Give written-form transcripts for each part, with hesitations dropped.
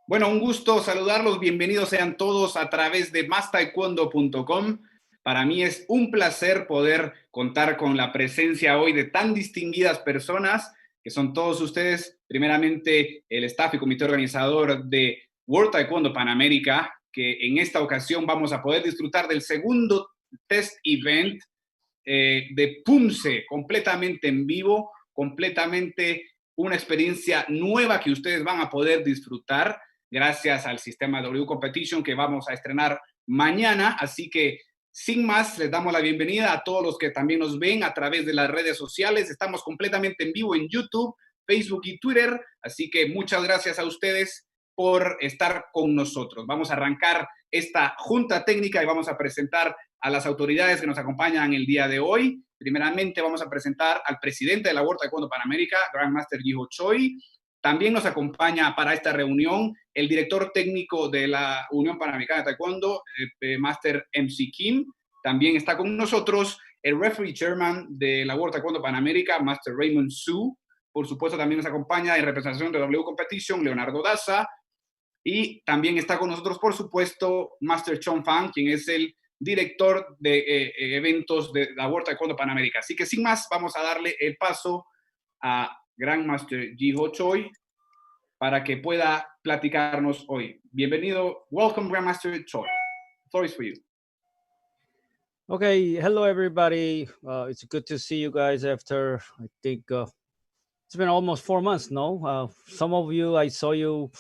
Bueno, un gusto saludarlos. Bienvenidos sean todos a través de MasTaekwondo.com. Para mí es un placer poder contar con la presencia hoy de tan distinguidas personas que son todos ustedes. Primeramente, el staff y comité organizador de World Taekwondo Panamérica, que en esta ocasión vamos a poder disfrutar del segundo test event de Poomsae, completamente en vivo, completamente una experiencia nueva que ustedes van a poder disfrutar gracias al sistema WCompetition que vamos a estrenar mañana. Así que, sin más, les damos la bienvenida a todos los que también nos ven a través de las redes sociales. Estamos completamente en vivo en YouTube, Facebook y Twitter. Así que muchas gracias a ustedes por estar con nosotros. Vamos a arrancar esta junta técnica y vamos a presentar a las autoridades que nos acompañan el día de hoy. Primeramente vamos a presentar al presidente de la World Taekwondo Panamérica, Grandmaster Jiho Choi. También nos acompaña para esta reunión el director técnico de la Unión Panamericana de Taekwondo, Master MC Kim. También está con nosotros el referee chairman de la World Taekwondo Panamérica, Master Raymond Su. Por supuesto, también nos acompaña en representación de WCompetition, Leonardo Daza. Y también está con nosotros, por supuesto, Master Chong Fan, quien es el director de eventos de la World Taekwondo Panamérica. Así que sin más, vamos a darle el paso a Grandmaster Jiho Choi para que pueda platicarnos hoy. Bienvenido. Welcome, Grandmaster Choi. The floor is for you. Okay, hello everybody. It's good to see you guys after, I think, it's been almost 4 months, no? Some of you, I saw you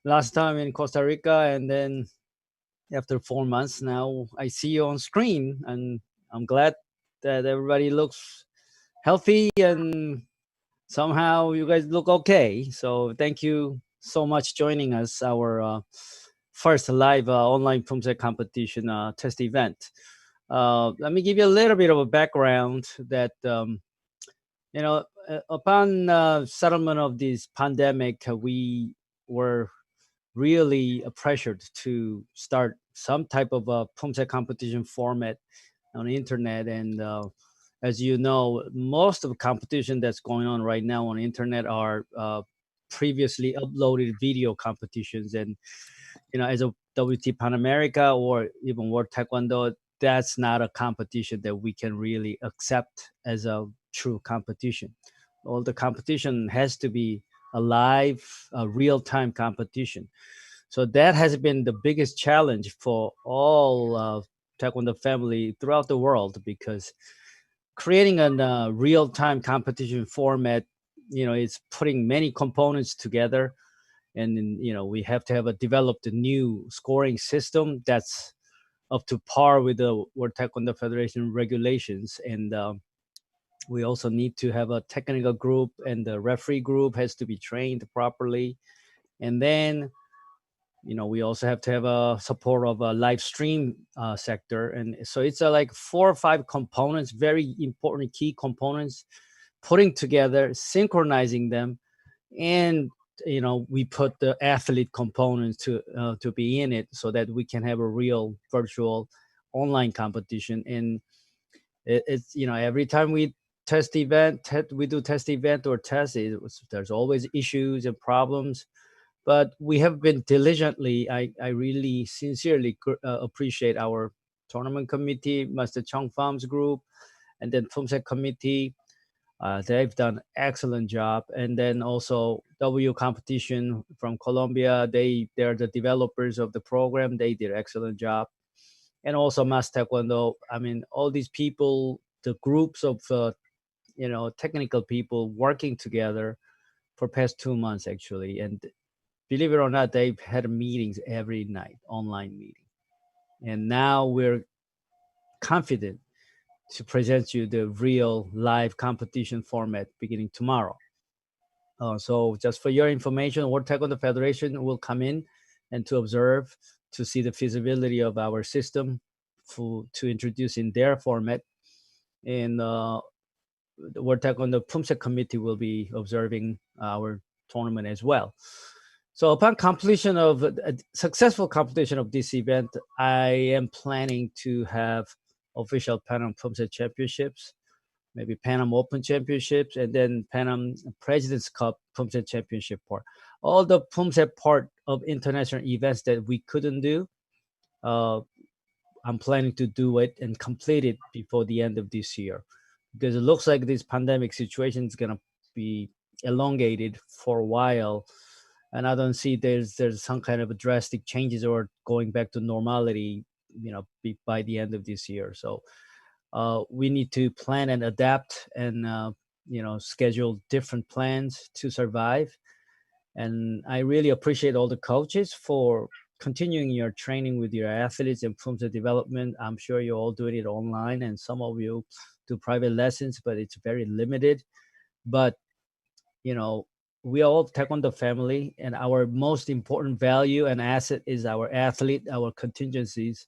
last time in Costa Rica, and then after 4 months now, I see you on screen, and I'm glad that everybody looks healthy and somehow you guys look okay. So thank you so much joining us, our first live online Poomsae competition test event. Let me give you a little bit of a background that, upon settlement of this pandemic, we were really pressured to start some type of a Poomsae competition format on the internet. And as you know, most of the competition that's going on right now on the internet are previously uploaded video competitions. And, as a WT Panamerica or even World Taekwondo, that's not a competition that we can really accept as a true competition. All the competition has to be a live, real-time competition. So that has been the biggest challenge for all Taekwondo family throughout the world, because creating a real-time competition format, it's putting many components together. And then, we have to have developed a new scoring system that's up to par with the World Taekwondo Federation regulations. And we also need to have a technical group, and the referee group has to be trained properly. And then, we also have to have a support of a live stream sector. And so it's like 4 or 5 components, very important key components, putting together, synchronizing them. And we put the athlete components to be in it, so that we can have a real virtual online competition. And it's every time we test event, we do test event or test, there's always issues and problems. But we have been diligently. I really sincerely appreciate our tournament committee, Master Chong Fam's group, and then Poomsae committee. They've done excellent job. And then also WCompetition from Colombia, they're the developers of the program. They did excellent job. And also MasTKD. I mean, all these people, the groups of technical people working together for past 2 months actually. And believe it or not, they've had meetings every night, online meeting. And now we're confident to present you the real live competition format beginning tomorrow. So just for your information, World Taekwondo Federation will come in and to observe, to see the feasibility of our system to introduce in their format. And the World Taekwondo Poomsae committee will be observing our tournament as well. So upon completion of a successful completion of this event, I am planning to have official Pan Am Poomsae Championships, maybe Pan Am Open Championships, and then Pan Am President's Cup Poomsae Championship part. All the Poomsae part of international events that we couldn't do. I'm planning to do it and complete it before the end of this year, because it looks like this pandemic situation is going to be elongated for a while, and I don't see there's some kind of a drastic changes or going back to normality, by the end of this year. So we need to plan and adapt and schedule different plans to survive. And I really appreciate all the coaches for continuing your training with your athletes and Poomsae development. I'm sure you're all doing it online, and some of you do private lessons, but it's very limited. But we are all Taekwondo family, and our most important value and asset is our athlete, our contingencies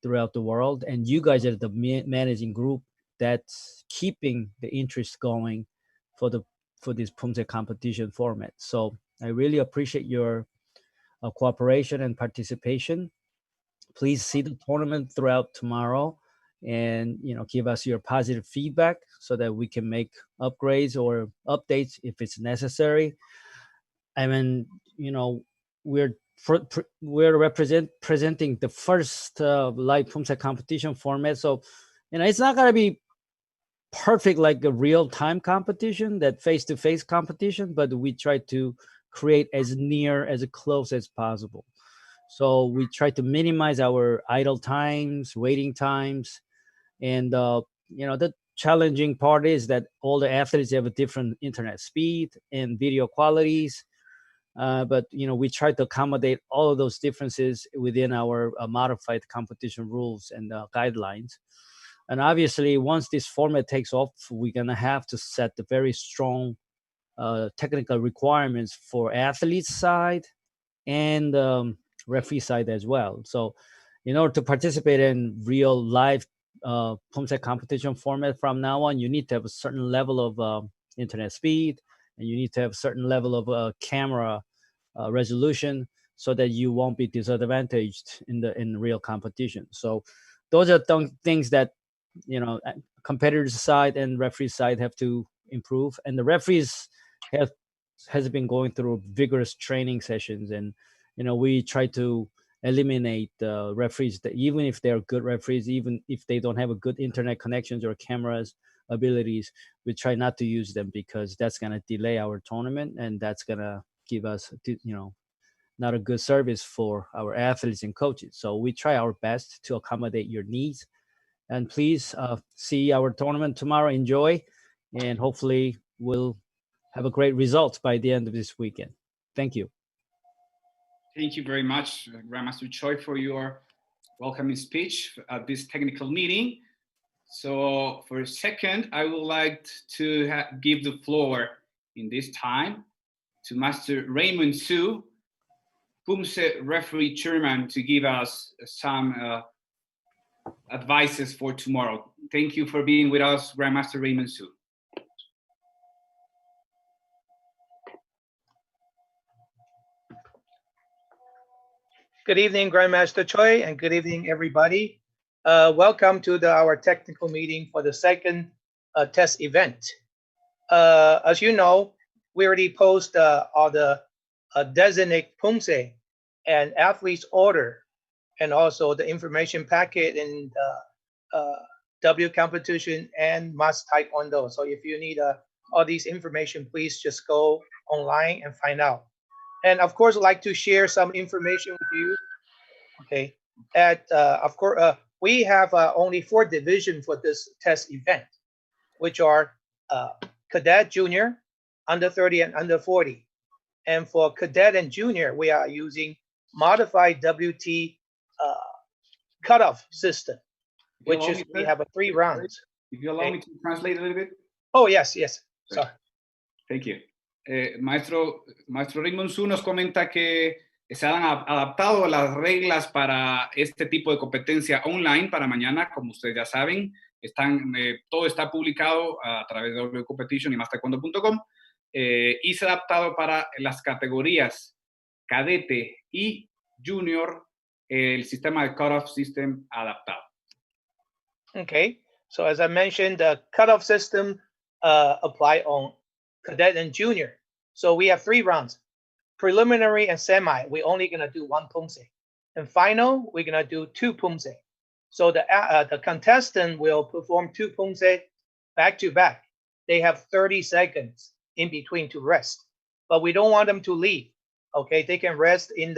throughout the world. And you guys are the managing group that's keeping the interest going for this Poomsae competition format. So I really appreciate your cooperation and participation. Please see the tournament throughout tomorrow, and give us your positive feedback so that we can make upgrades or updates if it's necessary. I mean, we're presenting the first live Poomsae competition format, so it's not gonna be perfect like a real-time competition, that face-to-face competition, but we try to create as close as possible. So we try to minimize our idle times, waiting times, and the challenging part is that all the athletes have a different internet speed and video qualities, but we try to accommodate all of those differences within our modified competition rules and guidelines. And obviously, once this format takes off, we're gonna have to set the very strong technical requirements for athletes side and referee side as well. So in order to participate in real live Poomsae competition format from now on, you need to have a certain level of internet speed, and you need to have a certain level of camera resolution, so that you won't be disadvantaged in real competition. So those are things that competitors side and referee side have to improve, and the referees has been going through vigorous training sessions, and we try to eliminate referees that, even if they're good referees, even if they don't have a good internet connections or cameras abilities, we try not to use them, because that's going to delay our tournament, and that's going to give us not a good service for our athletes and coaches. So we try our best to accommodate your needs. And please see our tournament tomorrow. Enjoy, and hopefully we'll have a great result by the end of this weekend. Thank you. Thank you very much, Grandmaster Choi, for your welcoming speech at this technical meeting. So for a second, I would like to give the floor in this time to Master Raymond Su, Poomsae referee chairman, to give us some advices for tomorrow. Thank you for being with us, Grandmaster Raymond Su. Good evening, Grandmaster Choi, and good evening, everybody. Welcome to our technical meeting for the second test event. As you know, we already post all the designate Poomsae and athletes order, and also the information packet in WCompetition and MasTKD. So if you need all these information, please just go online and find out. And of course, I'd like to share some information with you. Okay, of course, we have only 4 divisions for this test event, which are cadet, junior, under 30, and under 40. And for cadet and junior, we are using modified WT cutoff system, which is we have 3 rounds. If you allow me to translate a little bit. Oh, yes. Sorry. Thank you. Maestro Raymond Su nos comenta que se han adaptado las reglas para este tipo de competencia online para mañana. Como ustedes ya saben, todo está publicado a través de WCompetition y MasTKD.com, y se ha adaptado para las categorías cadete y junior, el sistema de cutoff system adaptado. Okay, so as I mentioned, the cutoff system apply on cadet and junior. So we have 3 rounds. preliminary and semi, we're only gonna do 1 Poomsae. And final, we're gonna do 2 Poomsae. So the contestant will perform 2 Poomsae back to back. They have 30 seconds in between to rest, but we don't want them to leave. Okay, they can rest in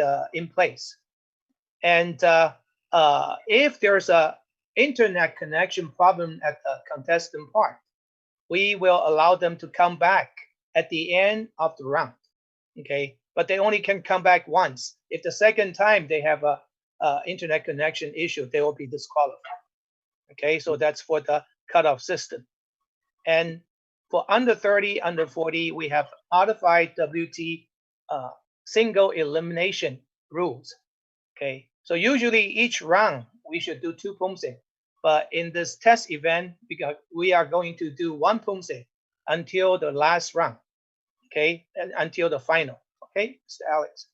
place. And if there's a internet connection problem at the contestant part, we will allow them to come back at the end of the round. Okay, but they only can come back once. If the second time they have a internet connection issue, they will be disqualified. Okay, so that's for the cutoff system. And for under 30, under 40, we have modified WT single elimination rules. Okay, so usually each round we should do 2 Poomsae, but in this test event, because we are going to do 1 Poomsae until the last round. Okay, and until the final. Okay, Mr. Alex.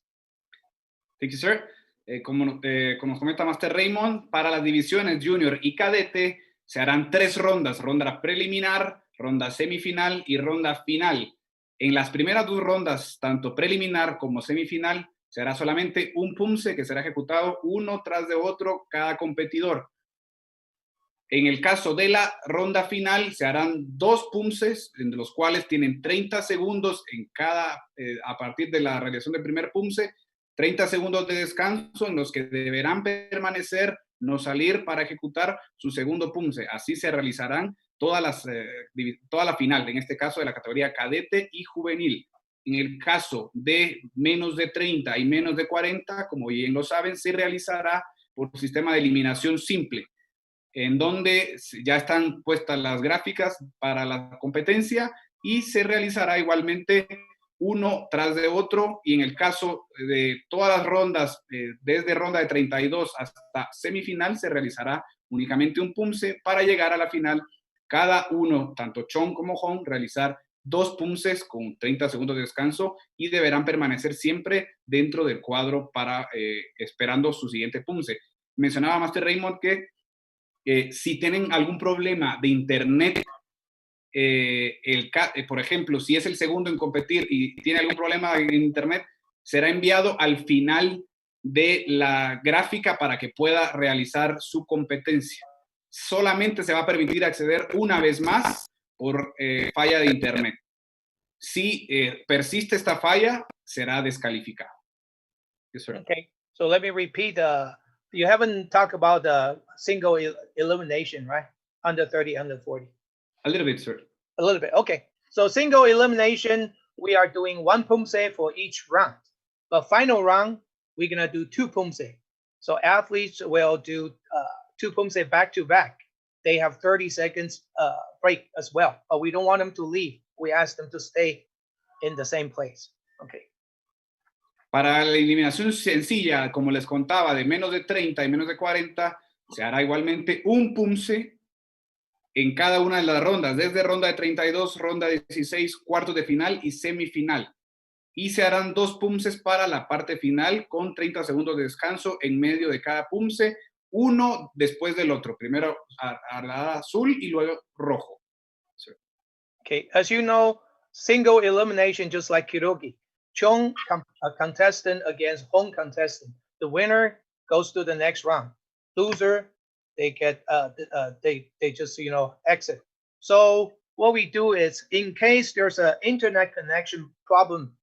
Thank you, sir. Como nos comenta Master Raymond, para las divisiones junior y cadete se harán 3 rondas: ronda preliminar, ronda semifinal y ronda final. En las primeras 2 rondas, tanto preliminar como semifinal, se hará solamente un Poomsae que será ejecutado uno tras de otro cada competidor. En el caso de la ronda final, se harán 2 Poomsaes, de los cuales tienen 30 segundos en cada, a partir de la realización del primer Poomsae, 30 segundos de descanso en los que deberán permanecer, no salir para ejecutar su segundo Poomsae. Así se realizarán toda la final, en este caso de la categoría cadete y juvenil. En el caso de menos de 30 y menos de 40, como bien lo saben, se realizará por sistema de eliminación simple, en donde ya están puestas las gráficas para la competencia y se realizará igualmente uno tras de otro. Y en el caso de todas las rondas, desde ronda de 32 hasta semifinal, se realizará únicamente un Poomsae para llegar a la final. Cada uno, tanto Chon como Hong, realizar 2 Poomsaes con 30 segundos de descanso y deberán permanecer siempre dentro del cuadro para esperando su siguiente Poomsae. Mencionaba Master Raymond que si tienen algún problema de internet, por ejemplo, si es el segundo en competir y tiene algún problema en internet, será enviado al final de la gráfica para que pueda realizar su competencia. Solamente se va a permitir acceder una vez más por falla de internet. Si persiste esta falla, será descalificado. Yes, sir. Okay, so let me repeat. You haven't talked about the single elimination, right? Under 30, under 40. A little bit, sir. A little bit. Okay. So single elimination, we are doing 1 Poomsae for each round. But final round, we're gonna do 2 Poomsae. So athletes will do 2 Poomsae back to back. They have 30 seconds break as well, but we don't want them to leave. We ask them to stay in the same place. Okay. Para la eliminación sencilla, como les contaba, de menos de 30 y menos de 40, se hará igualmente un Poomsae en cada una de las rondas, desde ronda de 32, ronda de 16, cuartos de final y semifinal. Y se harán 2 Poomsaes para la parte final con 30 segundos de descanso en medio de cada Poomsae, uno después del otro. Primero a la azul y luego rojo. Okay, as you know, single elimination, just like Kirogi. Chong a contestant against Hong contestant. The winner goes to the next round. Loser, they get they just exit. So what we do is, in case there's an internet connection problem,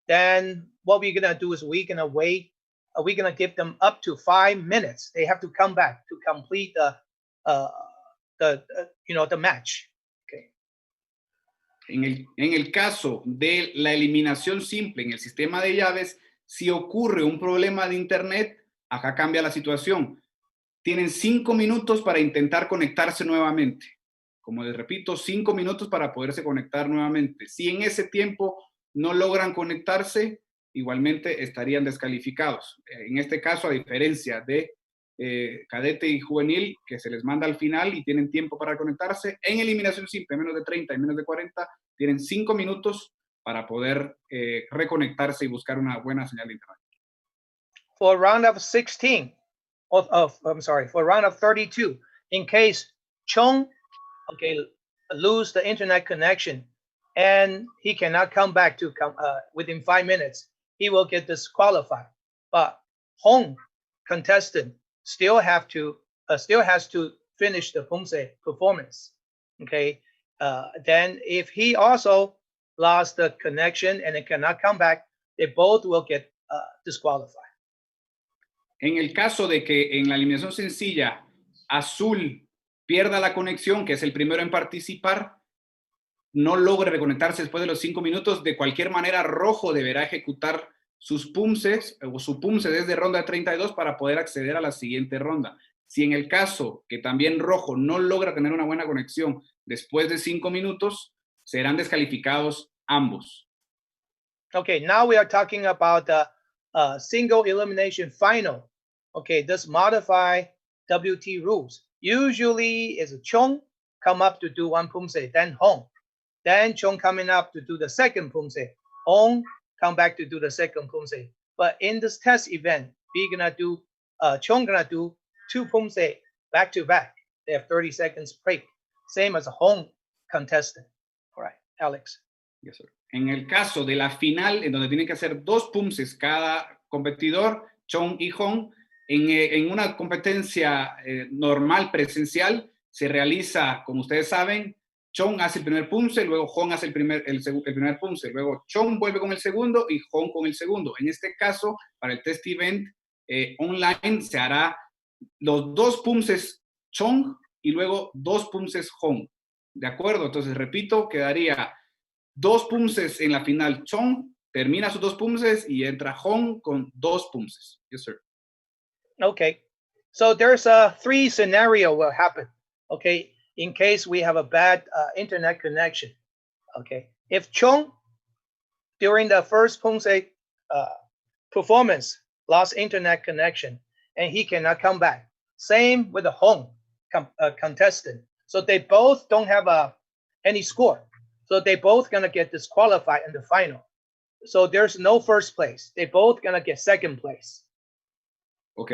then what we're gonna do is we're gonna wait. We're gonna give them up to 5 minutes. They have to come back to complete the match. Okay. En el caso de la eliminación simple en el sistema de llaves, si ocurre un problema de internet, acá cambia la situación. Tienen 5 minutos para intentar conectarse nuevamente. Como les repito, 5 minutos para poderse conectar nuevamente. Si en ese tiempo no logran conectarse, igualmente estarían descalificados. En este caso, a diferencia de cadete y juvenil, que se les manda al final y tienen tiempo para conectarse, en eliminación simple, menos de 30 y menos de 40, tienen 5 minutos para poder reconectarse y buscar una buena señal de internet. For round of 16, for round of 32, in case Chong, lose the internet connection and he cannot come back to within 5 minutes, he will get disqualified. But home contestant still has to finish the Poomsae performance. Okay. Then if he also lost the connection and it cannot come back, they both will get disqualified. En el caso de que en la eliminación sencilla Azul pierda la conexión, que es el primero en participar, no logre reconectarse después de los 5 minutos, de cualquier manera Rojo deberá ejecutar sus Poomsaes o su Poomsae desde ronda 32 para poder acceder a la siguiente ronda. Si en el caso que también Rojo no logra tener una buena conexión después de 5 minutos, serán descalificados ambos. Okay, now we are talking about the single elimination final. Okay, this modify WT rules. Usually is Chong come up to do one Poomsae, then Hong. Then Chong coming up to do the second Poomsae. Hong come back to do the second Poomsae. But in this test event, we gonna do Chong gonna do 2 Poomsae back to back. They have 30 seconds break. Same as a Hong contestant. All right, Alex. Yes, sir. En el caso de la final, en donde tienen que hacer 2 Poomsaes cada competidor, Chong y Hong, en una competencia normal presencial, se realiza, como ustedes saben, Chong hace el primer Poomsae, luego Hong hace el primer Poomsae, luego Chong vuelve con el segundo y Hong con el segundo. En este caso, para el test event online, se hará los 2 Poomsaes Chong y luego 2 Poomsaes Hong. ¿De acuerdo? Entonces, repito, quedaría 2 Poomsaes en la final Chong, termina sus 2 Poomsaes y entra Hong con 2 Poomsaes. Yes, sir. Okay, so there's a 3 scenario will happen. Okay, in case we have a bad internet connection. Okay, if Chong during the first Poomsae performance lost internet connection and he cannot come back, same with the Hong contestant. So they both don't have any score. So they both gonna get disqualified in the final. So there's no first place. They both gonna get second place. Ok.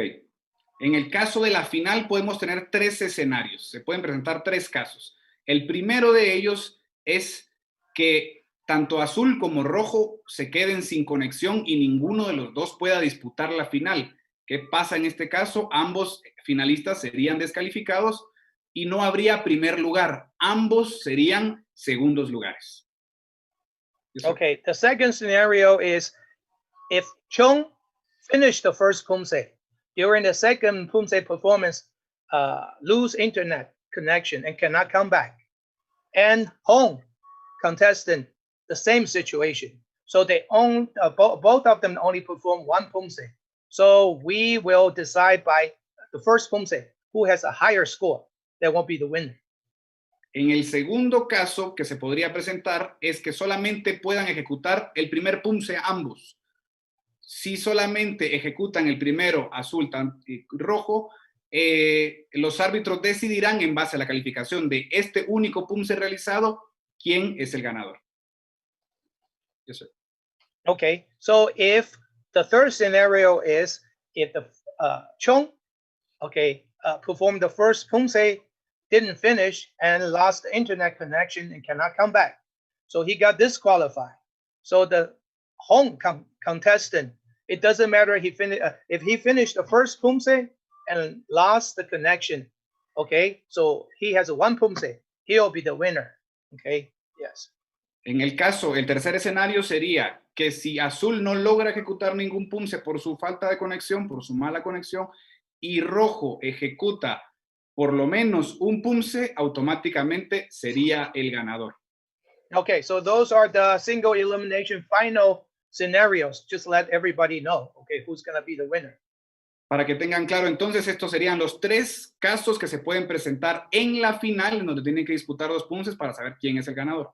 En el caso de la final podemos tener 3 escenarios. Se pueden presentar 3 casos. El primero de ellos es que tanto Azul como Rojo se queden sin conexión y ninguno de los dos pueda disputar la final. ¿Qué pasa en este caso? Ambos finalistas serían descalificados y no habría primer lugar. Ambos serían segundos lugares. Yes, okay, the second scenario is if Chong finished the first Poomsae, during the second Poomsae performance, lose internet connection and cannot come back. And Hong contestant, the same situation. So they own both of them only perform 1 Poomsae. So we will decide by the first Poomsae who has a higher score. That won't be the winner. En el segundo caso que se podría presentar es que solamente puedan ejecutar el primer Poomsae ambos. Si solamente ejecutan el primero Azul y Rojo, los árbitros decidirán en base a la calificación de este único Poomsae realizado quién es el ganador. Yes, sir. Okay, so if the third scenario is if the Chong, performed the first Poomsae, didn't finish and lost the internet connection and cannot come back. So he got disqualified. So the Hong contestant, it doesn't matter if he finished the first Poomsae and lost the connection. Okay, so he has a 1 Poomsae. He'll be the winner. Okay, yes. En el caso, el tercer escenario sería que si Azul no logra ejecutar ningún Poomsae por su falta de conexión, por su mala conexión, y Rojo ejecuta por lo menos un Poomsae, automáticamente sería el ganador. Okay, so those are the single elimination final scenarios. Just let everybody know, okay, who's going to be the winner. Para que tengan claro, entonces, estos serían los 3 casos que se pueden presentar en la final, en donde tienen que disputar 2 Poomsaes para saber quién es el ganador.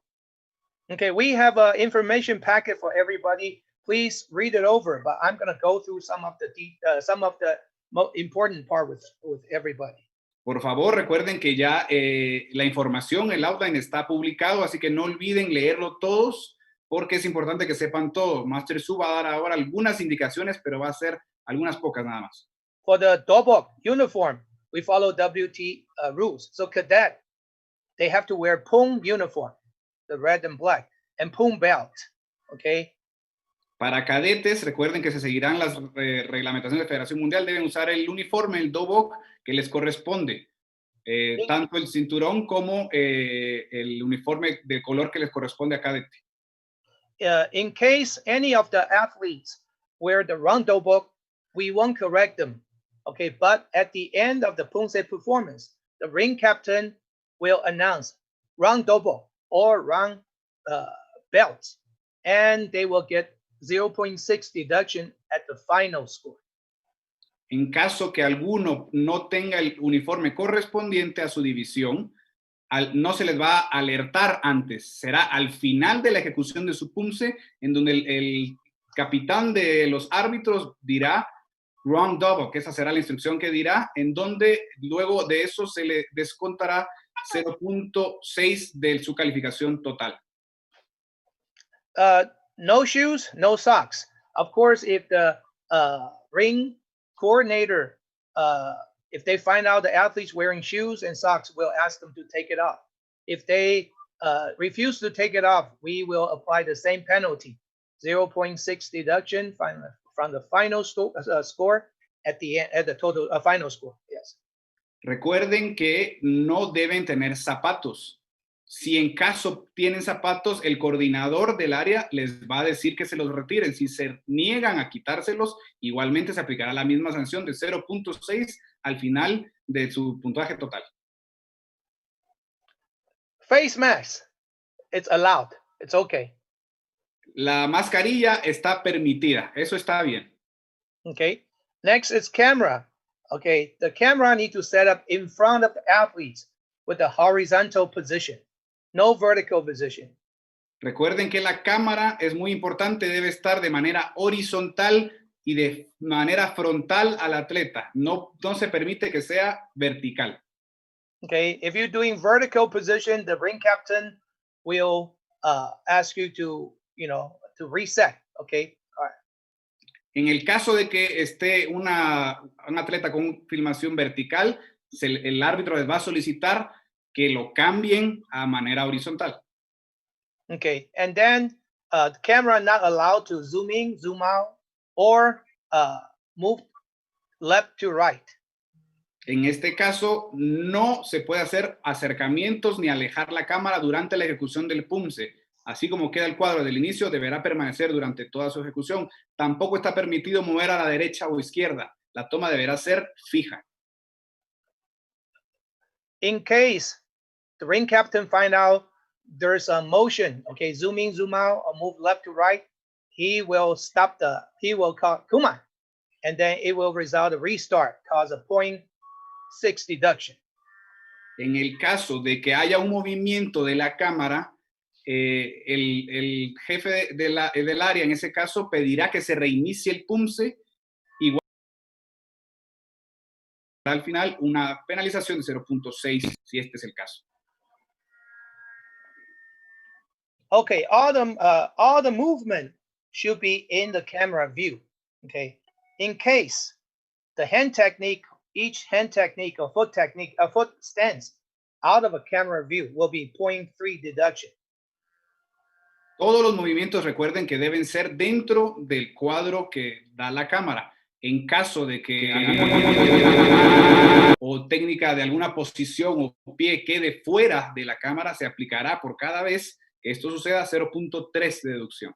Okay, we have an information packet for everybody. Please read it over, but I'm going to go through some of the most important part with everybody. Por favor, recuerden que ya la información, el outline está publicado, así que no olviden leerlo todos, porque es importante que sepan todo. Master Su va a dar ahora algunas indicaciones, pero va a ser algunas pocas nada más. For the dobok uniform, we follow WT rules. So cadet, they have to wear Poom uniform, the red and black, and Poom belt, okay? Para cadetes, recuerden que se seguirán las reglamentaciones de Federación Mundial, deben usar el uniforme, el dobok, que les corresponde. Tanto el cinturón como el uniforme de color que les corresponde a cadete. In case any of the athletes wear the wrong dobok, we won't correct them. Okay, but at the end of the Poomsae performance, the ring captain will announce wrong dobok or wrong belts, and they will get 0.6 deduction at the final score. En caso que alguno no tenga el uniforme correspondiente a su división, no se les va a alertar antes. Será al final de la ejecución de su Poomsae, en donde el capitán de los árbitros dirá wrong double, que esa será la instrucción que dirá, en donde luego de eso se le descontará 0.6 de su calificación total. No shoes, no socks. Of course, if the ring coordinator, if they find out the athletes wearing shoes and socks, we'll ask them to take it off. If they refuse to take it off, we will apply the same penalty, 0.6 deduction from the final score at the end, at the total final score. Yes. Recuerden que no deben tener zapatos. Si en caso tienen zapatos, el coordinador del área les va a decir que se los retiren. Si se niegan a quitárselos, igualmente se aplicará la misma sanción de 0.6 al final de su puntaje total. Face mask, it's allowed. It's okay. La mascarilla está permitida. Eso está bien. Okay. Next is camera. Okay. The camera need to set up in front of the athletes with a horizontal position. No vertical position. Recuerden que la cámara es muy importante, debe estar de manera horizontal y de manera frontal al atleta. No se permite que sea vertical. Okay, if you're doing vertical position, the ring captain will ask you to, to reset. Okay. All right. En el caso de que esté un atleta con filmación vertical, el árbitro les va a solicitar que lo cambien a manera horizontal. Okay, and then the camera not allowed to zoom in, zoom out, or move left to right. En este caso, no se puede hacer acercamientos ni alejar la cámara durante la ejecución del Poomsae. Así como queda el cuadro del inicio, deberá permanecer durante toda su ejecución. Tampoco está permitido mover a la derecha o izquierda. La toma deberá ser fija. In case the ring captain find out there's a motion, okay, zoom in, zoom out, or move left to right, he will call Kuma, and then it will result a restart, cause a 0.6 deduction. En el caso de que haya un movimiento de la cámara, el jefe del área en ese caso pedirá que se reinicie el Poomsae, igual al final una penalización de 0.6 si este es el caso. Okay, all the movement should be in the camera view. Okay, in case the hand technique, each hand technique or foot technique, a foot stance out of a camera view will be 0.3 deduction. Todos los movimientos recuerden que deben ser dentro del cuadro que da la cámara. En caso de que o técnica de alguna posición o pie quede fuera de la cámara, se aplicará por cada vez que esto suceda 0.3 de deducción.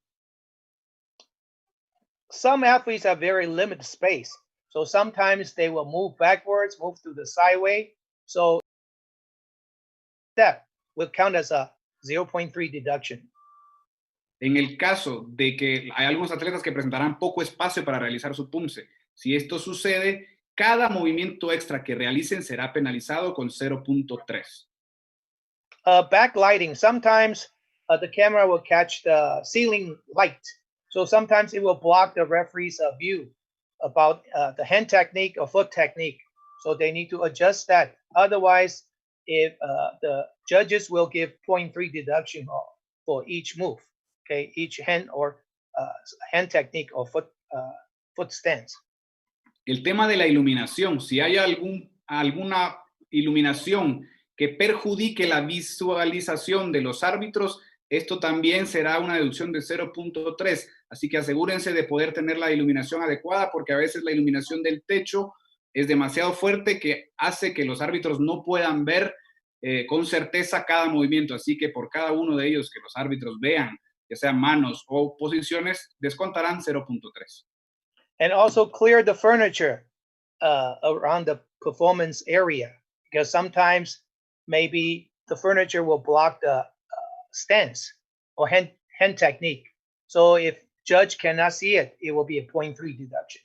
Some athletes have very limited space, so sometimes they will move backwards, move to the sideway. So that will count as a 0.3 deduction. En el caso de que hay algunos atletas que presentarán poco espacio para realizar su Poomsae, si esto sucede, cada movimiento extra que realicen será penalizado con 0.3. Backlighting. Sometimes the camera will catch the ceiling light. So sometimes it will block the referee's view about the hand technique or foot technique. So they need to adjust that. Otherwise, if the judges will give 0.3 deduction for each move. Okay, each hand or hand technique or foot stance. El tema de la iluminación, si hay alguna iluminación que perjudique la visualización de los árbitros, esto también será una deducción de 0.3. Así que asegúrense de poder tener la iluminación adecuada, porque a veces la iluminación del techo es demasiado fuerte que hace que los árbitros no puedan ver con certeza cada movimiento. Así que por cada uno de ellos que los árbitros vean, ya sean manos o posiciones, descontarán 0.3. And also clear the furniture around the performance area, because sometimes maybe the furniture will block the stance or hand technique. So if judge cannot see it, it will be a 0.3 deduction.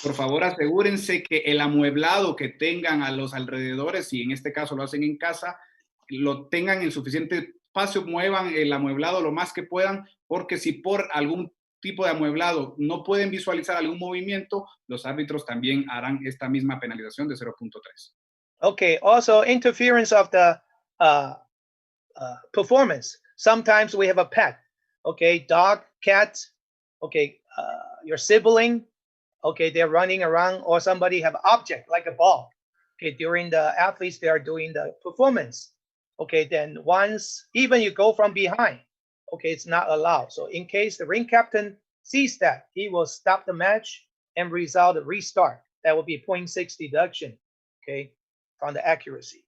Por favor, asegúrense que el amueblado que tengan a los alrededores, si en este caso lo hacen en casa, lo tengan en suficiente espacio, muevan el amueblado lo más que puedan, porque si por algún tipo de amueblado no pueden visualizar algún movimiento, los árbitros también harán esta misma penalización de 0.3. Okay, also interference of the performance. Sometimes we have a pet, okay, dog, cat, okay, your sibling, okay, they're running around, or somebody have object like a ball. Okay, during the athletes, they are doing the performance. Okay, then once, even you go from behind, okay, it's not allowed. So in case the ring captain sees that, he will stop the match and result a restart. That will be 0.6 deduction, okay, from the accuracy.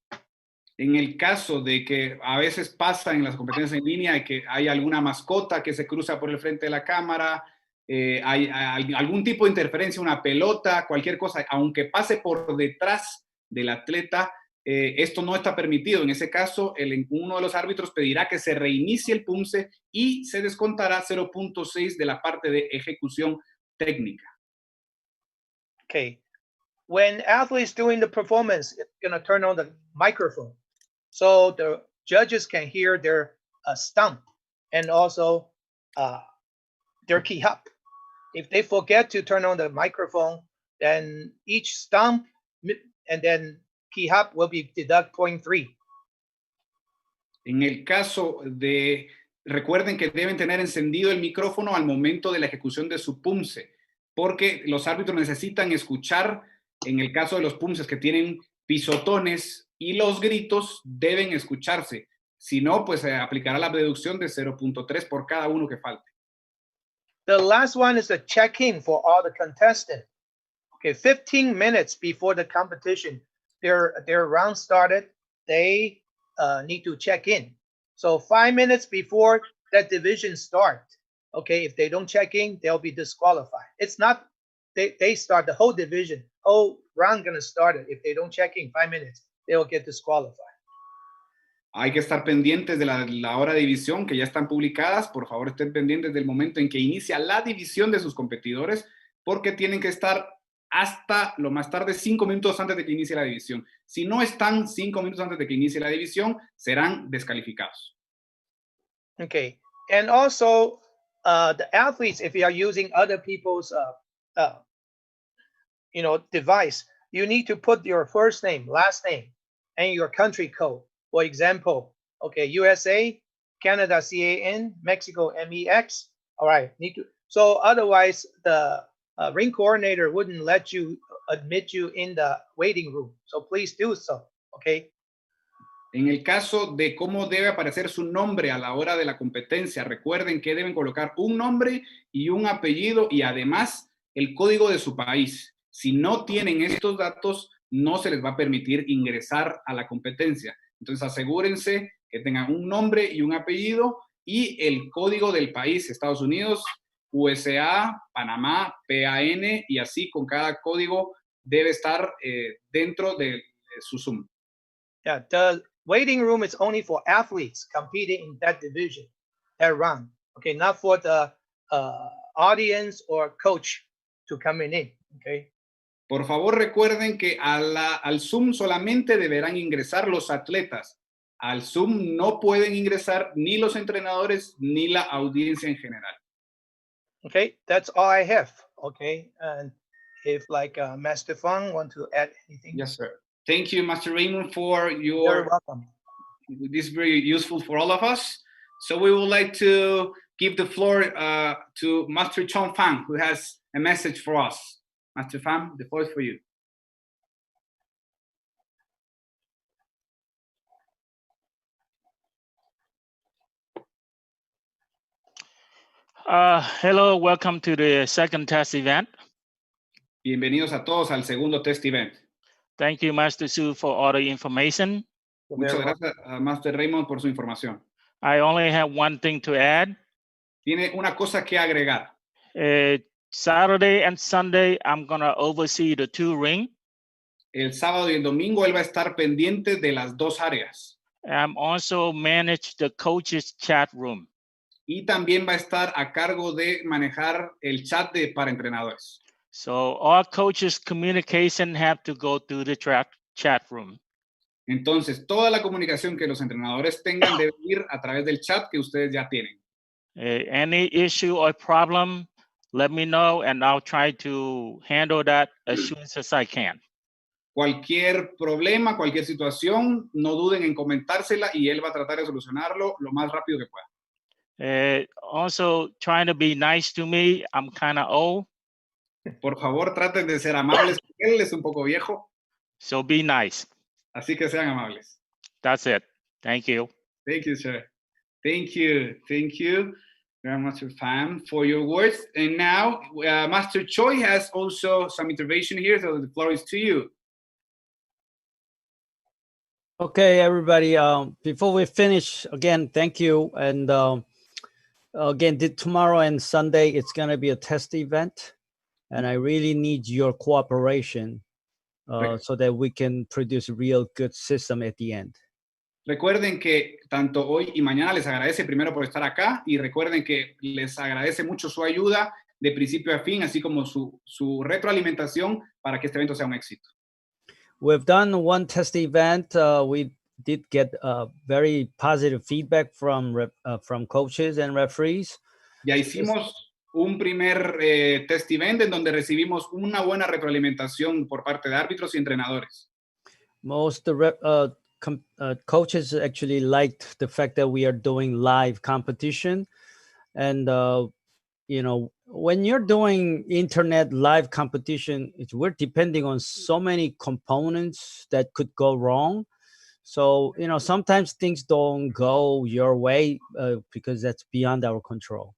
En el caso de que a veces pasa en las competencias en línea que hay alguna mascota que se cruza por el frente de la cámara, hay algún tipo de interferencia, una pelota, cualquier cosa, aunque pase por detrás del atleta, esto no está permitido. En ese caso, uno de los árbitros pedirá que se reinicie el Poomsae y se descontará 0.6 de la parte de ejecución técnica. Okay, when athletes doing the performance, it's gonna turn on the microphone, so the judges can hear their stump and also their key up. If they forget to turn on the microphone, then each stump and then key up will be deduct 0.3. En el caso de, recuerden que deben tener encendido el micrófono al momento de la ejecución de su Poomsae, porque los árbitros necesitan escuchar, en el caso de los Poomsaes que tienen pisotones y los gritos deben escucharse. Si no, pues se aplicará la deducción de 0.3 por cada uno que falte. The last one is the check-in for all the contestants. Okay, 15 minutes before the competition, their round started, they need to check in. So 5 minutes before that division start, okay, if they don't check in, they'll be disqualified. It's not, they start the whole division, whole round gonna start it. If they don't check in 5 minutes, they will get disqualified. Hay que estar pendientes de la hora de división que ya están publicadas. Por favor, estén pendientes del momento en que inicia la división de sus competidores, porque tienen que estar hasta lo más tarde 5 minutos antes de que inicie la división. Si no están 5 minutos antes de que inicie la división, serán descalificados. Okay, and also the athletes, if you are using other people's device, you need to put your first name, last name, and your country code. For example, okay, USA, Canada, CAN, Mexico, MEX. All right, so otherwise the ring coordinator wouldn't let you admit you in the waiting room. So please do so, okay? En el caso de cómo debe aparecer su nombre a la hora de la competencia, recuerden que deben colocar un nombre y un apellido y además el código de su país. Si no tienen estos datos, no se les va a permitir ingresar a la competencia. Entonces asegúrense que tengan un nombre y un apellido y el código del país, Estados Unidos, USA, Panamá, PAN, y así con cada código debe estar dentro de su Zoom. Yeah, the waiting room is only for athletes competing in that division, that round. Okay, not for the audience or coach to come in, okay? Por favor, recuerden que al Zoom solamente deberán ingresar los atletas. Al Zoom no pueden ingresar ni los entrenadores ni la audiencia en general. Okay, that's all I have. Okay, and if like Master Fang want to add anything? Yes, sir. Thank you, Master Raymond, for You're welcome. This is very useful for all of us. So we would like to give the floor to Master Chong Fang, who has a message for us. Master Fang, the floor is for you. Hello, welcome to the second test event. Bienvenidos a todos al segundo test event. Thank you, Master Su, for all the information. You're Muchas very welcome. gracias a Master Raymond por su información. I only have one thing to add. Tiene una cosa que agregar. Saturday and Sunday, I'm gonna oversee the 2 ring. El sábado y el domingo él va a estar pendiente de las dos áreas. I'm also manage the coaches chat room. Y también va a estar a cargo de manejar el chat para entrenadores. So all coaches communication have to go through the chat room. Entonces, toda la comunicación que los entrenadores tengan debe ir a través del chat que ustedes ya tienen. Any issue or problem, let me know and I'll try to handle that as soon as I can. Cualquier problema, cualquier situación, no duden en comentársela y él va a tratar de solucionarlo lo más rápido que pueda. Also trying to be nice to me. I'm kind of old. Por favor, traten de ser amables. Él es un poco viejo, So be nice. así que sean amables. That's it. Thank you. Thank you, sir. Thank you. Thank you very much, Fan, for your words. And now, Master Choi has also some intervention here, so the floor is to you. Okay, everybody. Before we finish, again, thank you. And again, tomorrow and Sunday, it's going to be a test event. And I really need your cooperation so that we can produce a real good system at the end. Recuerden que tanto hoy y mañana les agradece primero por estar acá y recuerden que les agradece mucho su ayuda de principio a fin, así como su retroalimentación para que este evento sea un éxito. We've done one test event. We did get very positive feedback from coaches and referees. Ya hicimos un primer test event en donde recibimos una buena retroalimentación por parte de árbitros y entrenadores. Most coaches actually liked the fact that we are doing live competition. And, you know, when you're doing internet live competition, we're depending on so many components that could go wrong. So, you know, sometimes things don't go your way because that's beyond our control.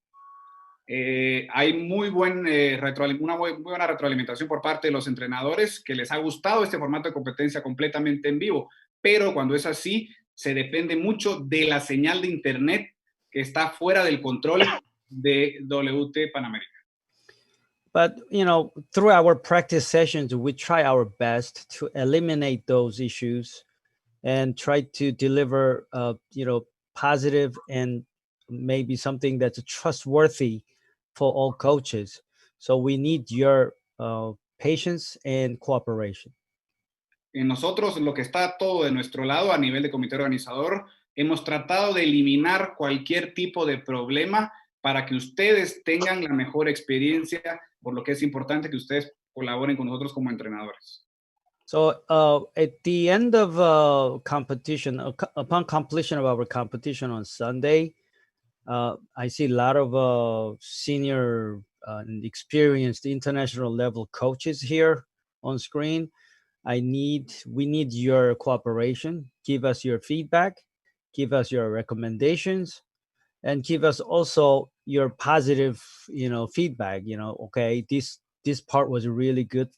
Hay muy una muy buena retroalimentación por parte de los entrenadores que les ha gustado este formato de competencia completamente en vivo, pero cuando es así, se depende mucho de la señal de internet que está fuera del control de WT Panamérica. But, you know, through our practice sessions, we try our best to eliminate those issues and try to deliver, you know, positive and maybe something that's trustworthy for all coaches. So we need your patience and cooperation. En nosotros, lo que está todo de nuestro lado a nivel de comité organizador, hemos tratado de eliminar cualquier tipo de problema para que ustedes tengan la mejor experiencia, por lo que es importante que ustedes colaboren con nosotros como entrenadores. So at the end of competition, upon completion of our competition on Sunday, I see a lot of senior and experienced international level coaches here on screen. We need your cooperation. Give us your feedback, give us your recommendations, and give us also your positive, you know, feedback. You know, okay, this part was really good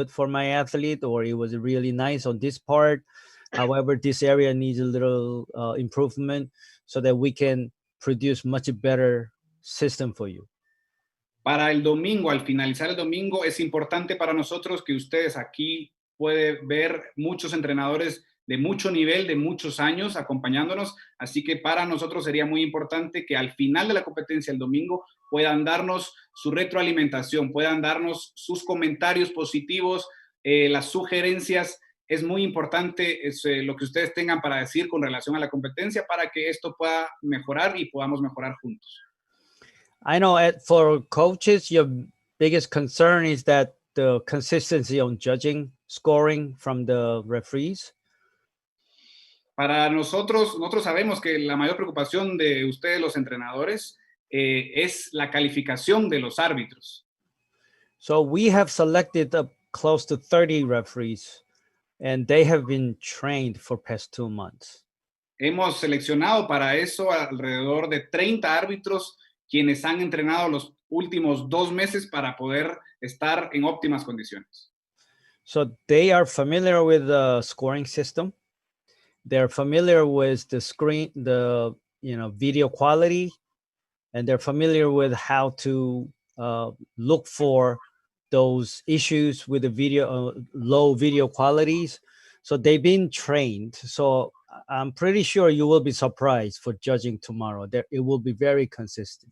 for my athlete, or it was really nice on this part. However, this area needs a little improvement so that we can produce much better system for you. Para el domingo, al finalizar el domingo, es importante para nosotros que ustedes aquí pueden ver muchos entrenadores de mucho nivel, de muchos años acompañándonos, así que para nosotros sería muy importante que al final de la competencia el domingo puedan darnos su retroalimentación, puedan darnos sus comentarios positivos, las sugerencias. Es muy importante lo que ustedes tengan para decir con relación a la competencia para que esto pueda mejorar y podamos mejorar juntos. I know for coaches, your biggest concern is that the consistency on judging, scoring from the referees. Para nosotros sabemos que la mayor preocupación de ustedes, los entrenadores, es la calificación de los árbitros. So we have selected close to 30 referees, and they have been trained for past 2 months. Hemos seleccionado para eso alrededor de 30 árbitros quienes han entrenado los últimos 2 meses para poder estar en óptimas condiciones. So they are familiar with the scoring system. They're familiar with the screen, the video quality, and they're familiar with how to look for those issues with the video, low video qualities. So they've been trained. So I'm pretty sure you will be surprised for judging tomorrow. It will be very consistent.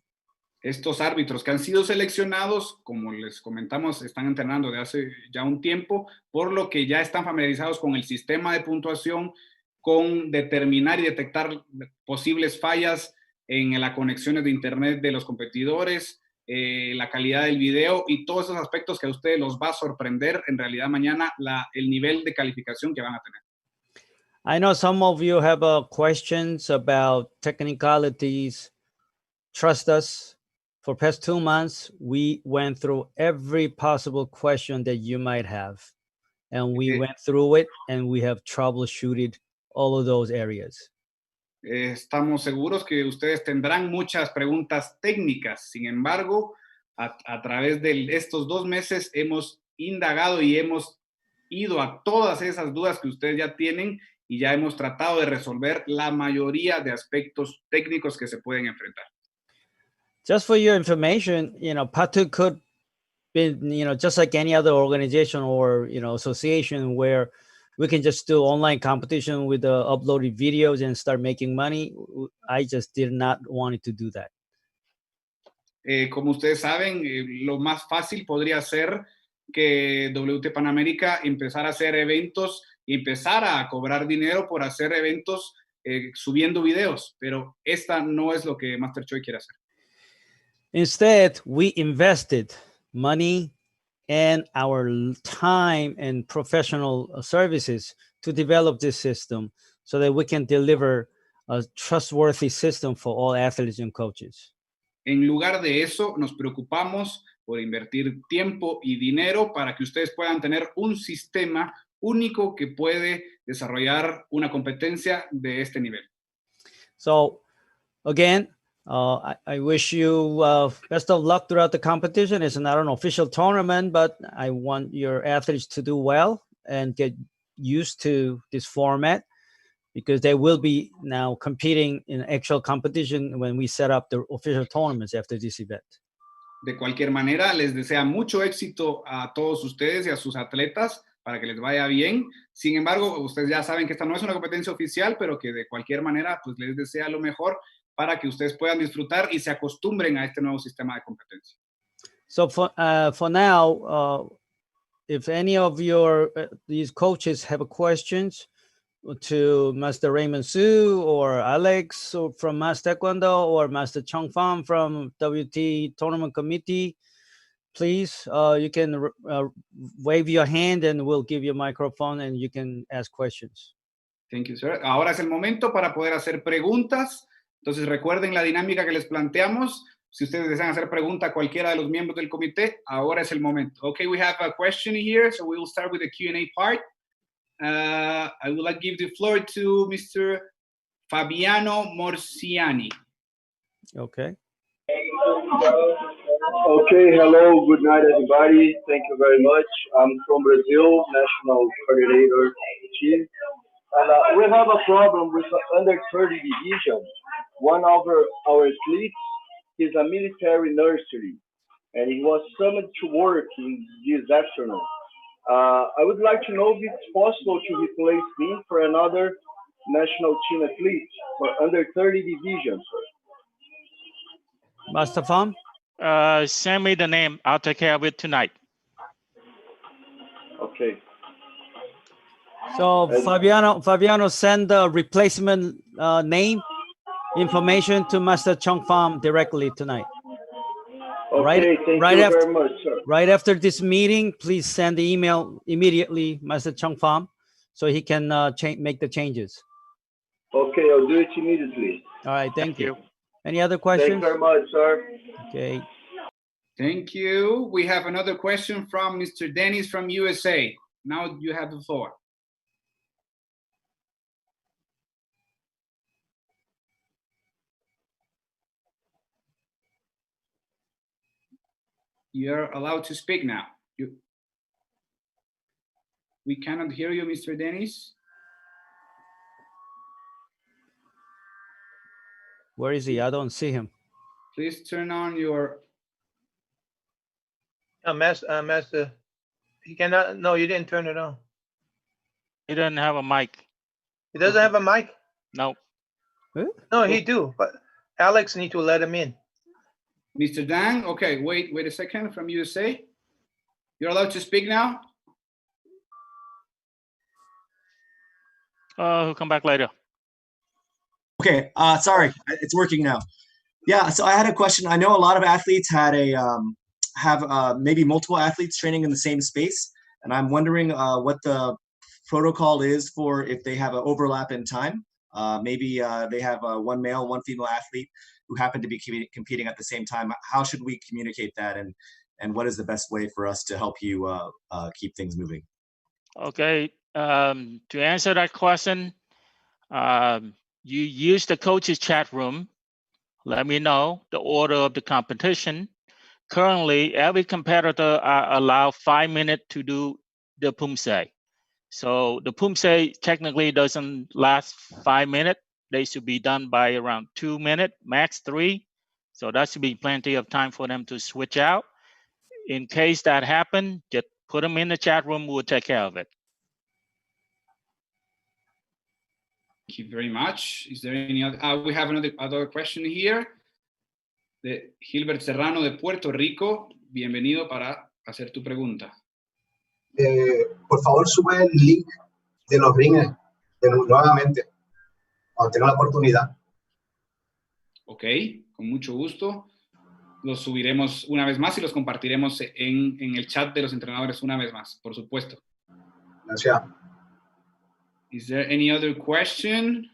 Estos árbitros que han sido seleccionados, como les comentamos, están entrenando de hace ya un tiempo, por lo que ya están familiarizados con el sistema de puntuación, con determinar y detectar posibles fallas en las conexiones de internet de los competidores, la calidad del video y todos esos aspectos que a ustedes los va a sorprender en realidad mañana el nivel de calificación que van a tener. I know some of you have questions about technicalities. Trust us. For past 2 months, we went through every possible question that you might have. And we went through it and we have troubleshooted all of those areas. Estamos seguros que ustedes tendrán muchas preguntas técnicas. Sin embargo, a través de estos 2 meses hemos indagado y hemos ido a todas esas dudas que ustedes ya tienen y ya hemos tratado de resolver la mayoría de aspectos técnicos que se pueden enfrentar. Just for your information, PATU could be, just like any other organization or, association where we can just do online competition with the uploaded videos and start making money. I just did not want to do that. Como ustedes saben, lo más fácil podría ser que WT Panamérica empezara a hacer eventos y empezara a cobrar dinero por hacer eventos subiendo videos, pero esta no es lo que Master Choi quiere hacer. Instead, we invested money and our time and professional services to develop this system so that we can deliver a trustworthy system for all athletes and coaches. En lugar de eso, nos preocupamos por invertir tiempo y dinero para que ustedes puedan tener un sistema único que puede desarrollar una competencia de este nivel. So, again, I wish you best of luck throughout the competition. It's not an official tournament, but I want your athletes to do well and get used to this format because they will be now competing in actual competition when we set up the official tournaments after this event. De cualquier manera, les desea mucho éxito a todos ustedes y a sus atletas para que les vaya bien. Sin embargo, ustedes ya saben que esta no es una competencia oficial, pero que de cualquier manera, pues les desea lo mejor para que ustedes puedan disfrutar y se acostumbren a este nuevo sistema de competencia. So for now, if any of these coaches have questions to Master Raymond Su or Alex from MasTKD or Master Chung Pham from WT Tournament Committee, please, you can wave your hand and we'll give you a microphone and you can ask questions. Thank you, sir. Ahora es el momento para poder hacer preguntas. Entonces recuerden la dinámica que les planteamos. Si ustedes desean hacer pregunta a cualquiera de los miembros del comité, ahora es el momento. Okay, we have a question here, so we will start with the Q&A part. I would like to give the floor to Mr. Fabiano Morciani. Okay. Okay, hello, good night, everybody. Thank you very much. I'm from Brazil, National Coordinator Team. And we have a problem with the under 30 division. One of our athletes is a military nursery, and he was summoned to work in this afternoon. I would like to know if it's possible to replace him for another national team athlete for under 30 division. Master Pham? Send me the name. I'll take care of it tonight. Okay. So Fabiano, send the replacement name information to Master Chung Pham directly tonight. Okay, thank you very much, sir. Right after this meeting, please send the email immediately, Master Chung Pham, so he can make the changes. Okay, I'll do it immediately. All right, thank you. Any other questions? Thank you very much, sir. Okay. Thank you. We have another question from Mr. Dennis from USA. Now you have the floor. You're allowed to speak now. We cannot hear you, Mr. Dennis. Where is he? I don't see him. Please turn on your... Master, he cannot. No, you didn't turn it on. He doesn't have a mic. He doesn't have a mic. No. Huh? No, he do. But Alex need to let him in. Mr. Dang, okay, wait a second, from USA. You're allowed to speak now? He'll come back later. Okay, sorry, it's working now. Yeah, so I had a question. I know a lot of athletes had have maybe multiple athletes training in the same space, and I'm wondering what the protocol is for if they have an overlap in time. Maybe they have one male, one female athlete who happen to be competing at the same time. How should we communicate that, and what is the best way for us to help you keep things moving? Okay, to answer that question, you use the coach's chat room. Let me know the order of the competition. Currently, every competitor are allowed 5 minutes to do the Poomsae. So the Poomsae technically doesn't last 5 minutes. They should be done by around 2 minutes, max 3. So that should be plenty of time for them to switch out. In case that happens, just put them in the chat room. We'll take care of it. Thank you very much. Is there any other? We have another question here. De Gilbert Serrano de Puerto Rico. Bienvenido para hacer tu pregunta. Por favor, sube el link de los rings nuevamente, cuando tenga la oportunidad. Ok, con mucho gusto. Los subiremos una vez más y los compartiremos en el chat de los entrenadores una vez más, por supuesto. Gracias. Is there any other question?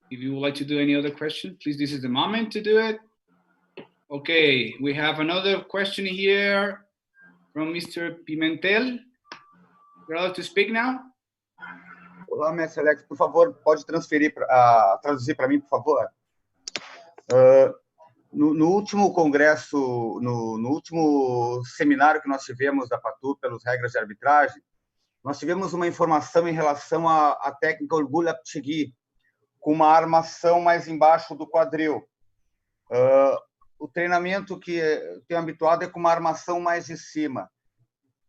If you would like to do any other question, please, this is the moment to do it. Okay, we have another question here from Mr. Pimentel. You're allowed to speak now? Olá, mestre Alex, por favor, pode traduzir para mim, por favor? No último congresso, no último seminário que nós tivemos da PATU pelas regras de arbitragem, nós tivemos uma informação em relação à técnica orgulho aptigui, com uma armação mais embaixo do quadril. O treinamento que tenho habituado é com uma armação mais de cima.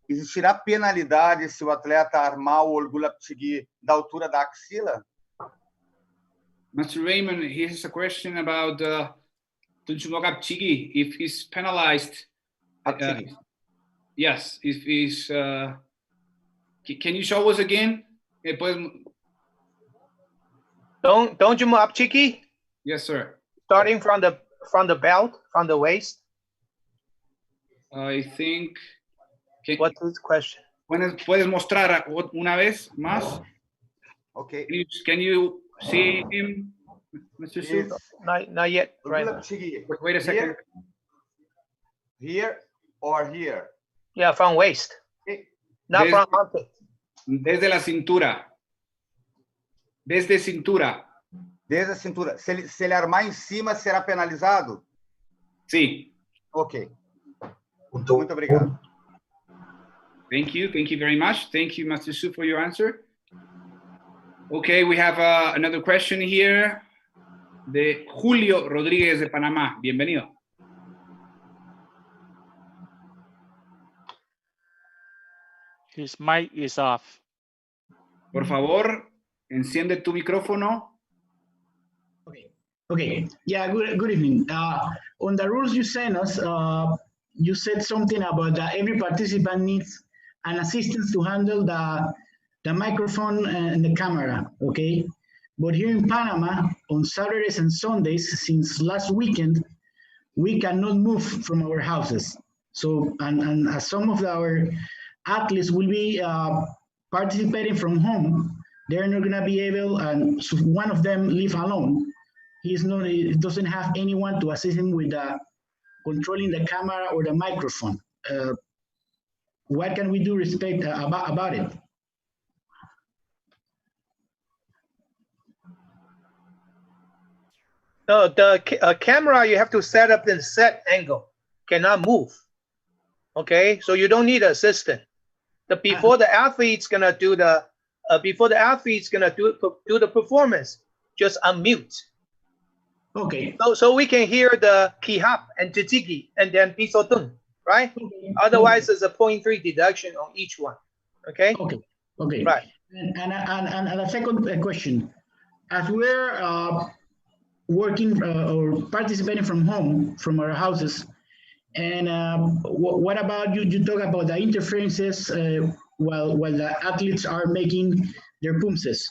Existirá penalidade se o atleta armar o orgulho aptigui da altura da axila? Mr. Raymond, here's a question about Tunchumok Apchigi, if he's penalized. Yes, if he's... can you show us again? Don't you move up, Chiki? Yes, sir. Starting from the belt, from the waist. I think. What's his question? ¿Puedes mostrar una vez más? Okay. Can you see him, Mr. Su? Not yet. Right. Wait a second. Here or here? Yeah, from waist. Okay. Not from armpit. Desde la cintura. Desde cintura. Desde a cintura. Se ele armar em cima, será penalizado? Sí. Ok. Muito obrigado. Thank you very much. Thank you, Mr. Su, for your answer. Okay, we have another question here de Julio Rodríguez de Panamá. Bienvenido. His mic is off. Por favor, enciende tu micrófono. Okay. Yeah, good evening. On the rules you sent us, you said something about that every participant needs an assistant to handle the microphone and the camera, okay? But here in Panama, on Saturdays and Sundays, since last weekend, we cannot move from our houses. So, and as some of our athletes will be participating from home, they're not gonna be able, and so one of them live alone. He doesn't have anyone to assist him with controlling the camera or the microphone. What can we do about it? No, the camera, you have to set up the set angle, cannot move. Okay, so you don't need an assistant. Before the athlete's gonna do the performance, just unmute. Okay. So we can hear the kihap and titiki and then pisotun, right? Okay. Otherwise, there's a 0.3 deduction on each one. Okay. Okay. Okay. Right. And a second question, as we're working or participating from home, from our houses, and what about you talk about the interferences while the athletes are making their Poomsaes,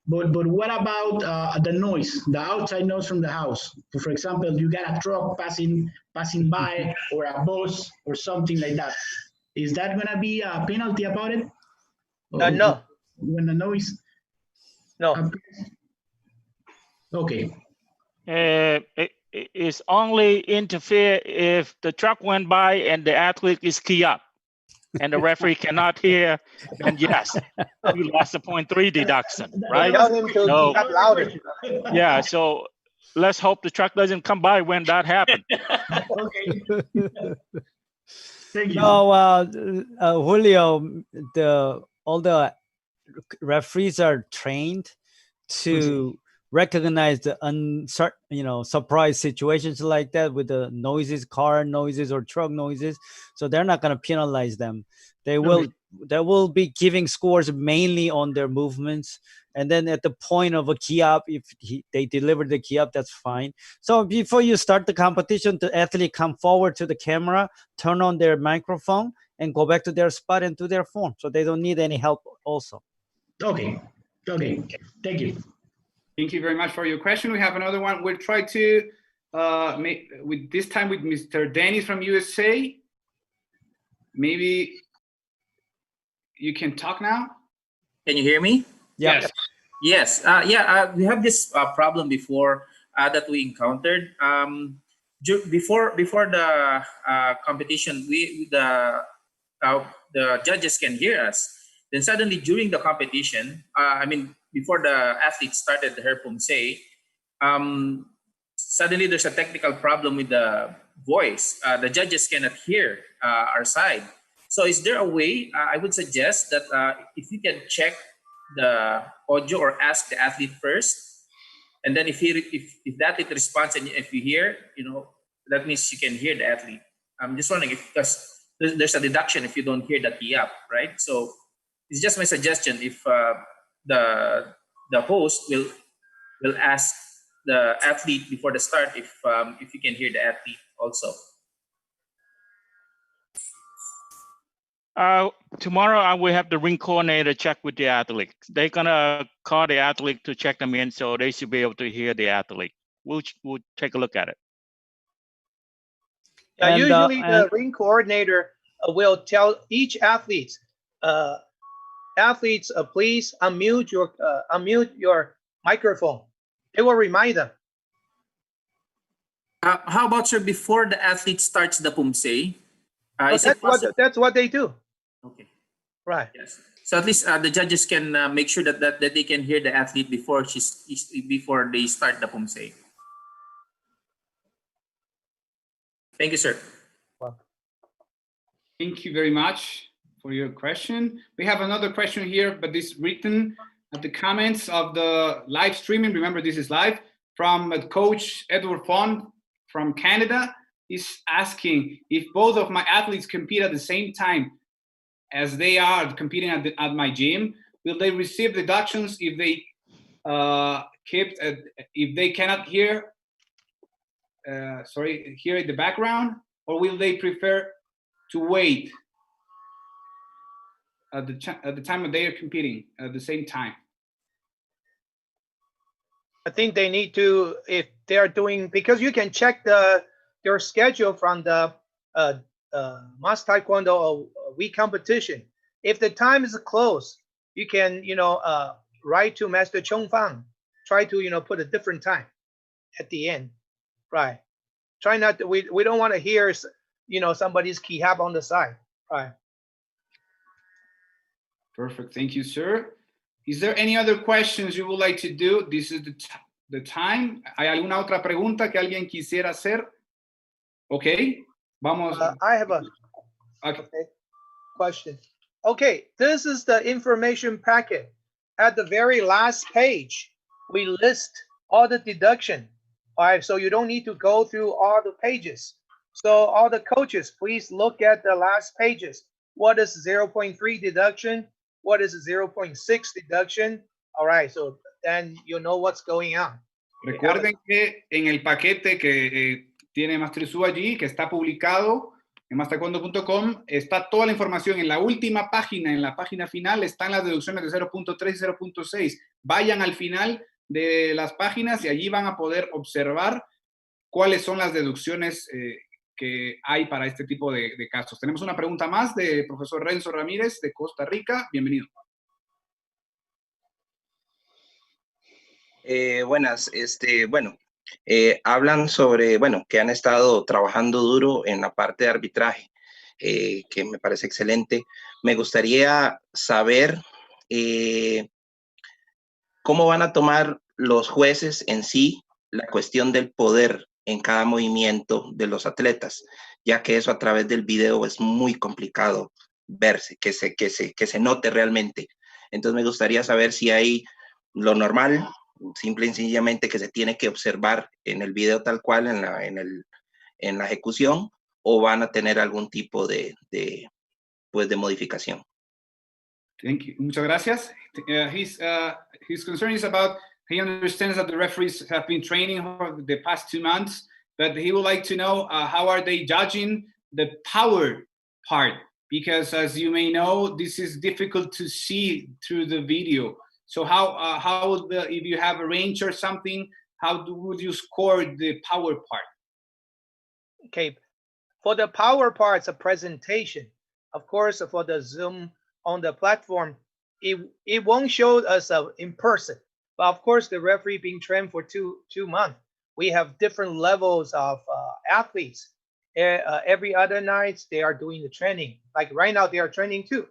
but what about the noise, the outside noise from the house? For example, you got a truck passing by, or a bus or something like that. Is that gonna be a penalty about it? No. When the noise? No. Okay. It's only interfere if the truck went by and the athlete is key up and the referee cannot hear, then yes, you lost a 0.3 deduction, right? Tell him to So, key up louder. Yeah, so let's hope the truck doesn't come by when that happens. Okay. Thank you. No, Julio, all the referees are trained to recognize the surprise situations like that with the noises, car noises or truck noises. So they're not going to penalize them. They will be giving scores mainly on their movements. And then at the point of a key up, if they deliver the key up, that's fine. So before you start the competition, the athlete come forward to the camera, turn on their microphone, and go back to their spot and do their form. So they don't need any help also. Okay. Okay. Thank you. Thank you very much for your question. We have another one. We'll try to with this time with Mr. Dennis from USA. Maybe you can talk now. Can you hear me? Yeah. Yes. Yes. We have this problem before that we encountered. Before the competition, the judges can hear us. Then suddenly during the competition, before the athlete started her Poomsae, suddenly there's a technical problem with the voice. The judges cannot hear our side. So is there a way, I would suggest that if you can check the audio or ask the athlete first, and then if the athlete responds and if you hear, that means you can hear the athlete. I'm just wondering because there's a deduction if you don't hear the key up, right? So it's just my suggestion if the host will ask the athlete before the start if you can hear the athlete also. Tomorrow I will have the ring coordinator check with the athlete. They're gonna call the athlete to check them in, so they should be able to hear the athlete. We'll take a look at it. Usually the ring coordinator will tell each athlete, please unmute your microphone. They will remind them. How about, sir, before the athlete starts the Poomsae? That's what they do. Okay. Right. Yes. So at least the judges can make sure that they can hear the athlete before before they start the Poomsae. Thank you, sir. Thank you very much for your question. We have another question here, but this written at the comments of the live streaming. Remember, this is live from Coach Edward Fond from Canada. He's asking if both of my athletes compete at the same time as they are competing at my gym, will they receive deductions if they if they cannot hear hear in the background, or will they prefer to wait at the time that they are competing at the same time? I think they need to, if they're doing, because you can check their schedule from the MasTKD or WCompetition. If the time is close, you can write to Master Chong Fang, try to put a different time at the end, right? Try not to. We don't want to hear somebody's key hap on the side, right? Perfect. Thank you, sir. Is there any other questions you would like to do? This is the time. ¿Hay alguna otra pregunta que alguien quisiera hacer? Okay, vamos. I have a question. Okay, this is the information packet. At the very last page, we list all the deduction. All right, so you don't need to go through all the pages. So all the coaches, please look at the last pages. What is 0.3 deduction? What is 0.6 deduction? All right, so then you know what's going on. Recuerden que en el paquete que tiene Mastrizu allí, que está publicado en mastaekwondo.com, está toda la información. En la última página, en la página final, están las deducciones de 0.3 y 0.6. Vayan al final de las páginas y allí van a poder observar cuáles son las deducciones que hay para este tipo de casos. Tenemos una pregunta más de profesor Renzo Ramírez de Costa Rica. Bienvenido. Buenas, hablan sobre, que han estado trabajando duro en la parte de arbitraje, que me parece excelente. Me gustaría saber cómo van a tomar los jueces en sí la cuestión del poder en cada movimiento de los atletas, ya que eso a través del video es muy complicado verse, que se note realmente. Entonces me gustaría saber si hay lo normal, simple y sencillamente que se tiene que observar en el video tal cual, en la ejecución, o van a tener algún tipo de modificación. Thank you. Muchas gracias. His concern is about, he understands that the referees have been training for the past 2 months, but he would like to know how are they judging the power part? Because as you may know, this is difficult to see through the video. So how if you have a range or something, would you score the power part? Okay, for the power part, it's a presentation. Of course, for the Zoom on the platform, it won't show us in person. But of course, the referee being trained for two months, we have different levels of athletes. Every other night, they are doing the training. Like right now, they are training too.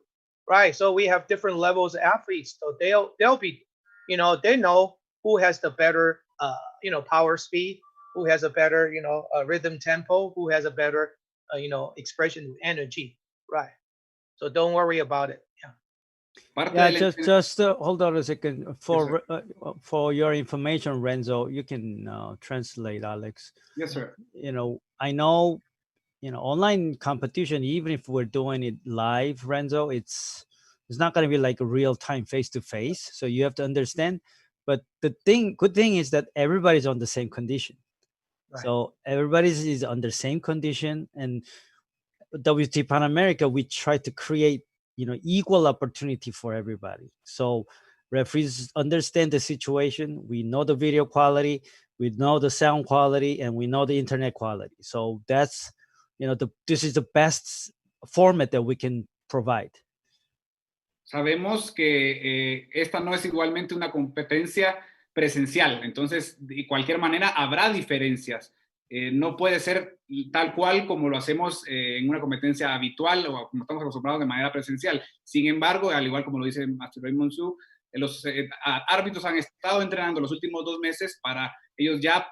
Right, so we have different levels of athletes. So they'll be, they know who has the better, power speed, who has a better, rhythm tempo, who has a better, expression energy. Right. So don't worry about it. Yeah. Just hold on a second. For your information, Renzo, you can translate, Alex. Yes, sir. I know. Online competition, even if we're doing it live, Renzo, it's not going to be like a real time face to face. So you have to understand. But the good thing is that everybody's on the same condition. Right. So everybody is on the same condition. And WT Pan America, we try to create, equal opportunity for everybody. So referees understand the situation. We know the video quality, we know the sound quality, and we know the internet quality. So that's, this is the best format that we can provide. Sabemos que esta no es igualmente una competencia presencial, entonces de cualquier manera habrá diferencias. No puede ser tal cual como lo hacemos en una competencia habitual o como estamos acostumbrados de manera presencial. Sin embargo, al igual como lo dice Master Raymond Su, los árbitros han estado entrenando los últimos 2 meses ellos ya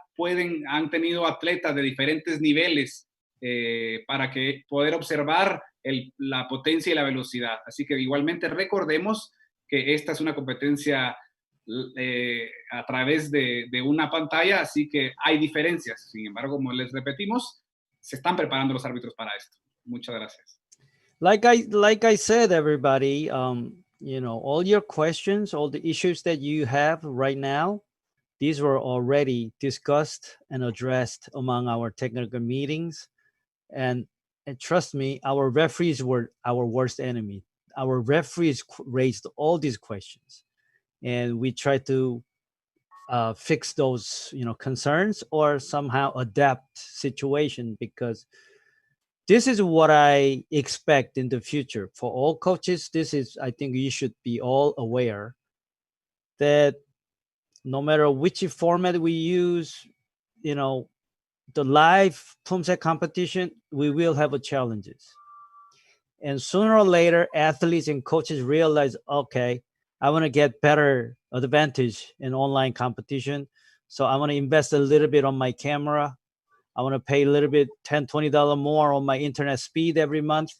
han tenido atletas de diferentes niveles para poder observar la potencia y la velocidad. Así que igualmente recordemos que esta es una competencia a través de una pantalla, así que hay diferencias. Sin embargo, como les repetimos, se están preparando los árbitros para esto. Muchas gracias. Like I said, everybody, all your questions, all the issues that you have right now, these were already discussed and addressed among our technical meetings. And trust me, our referees were our worst enemy. Our referees raised all these questions, and we try to fix those, concerns or somehow adapt situation, because this is what I expect in the future for all coaches. I think you should be all aware that no matter which format we use, the live Poomsae competition, we will have challenges. And sooner or later, athletes and coaches realize, okay, I want to get better advantage in online competition. So I want to invest a little bit on my camera. I want to pay a little bit, $10, $20 more on my internet speed every month.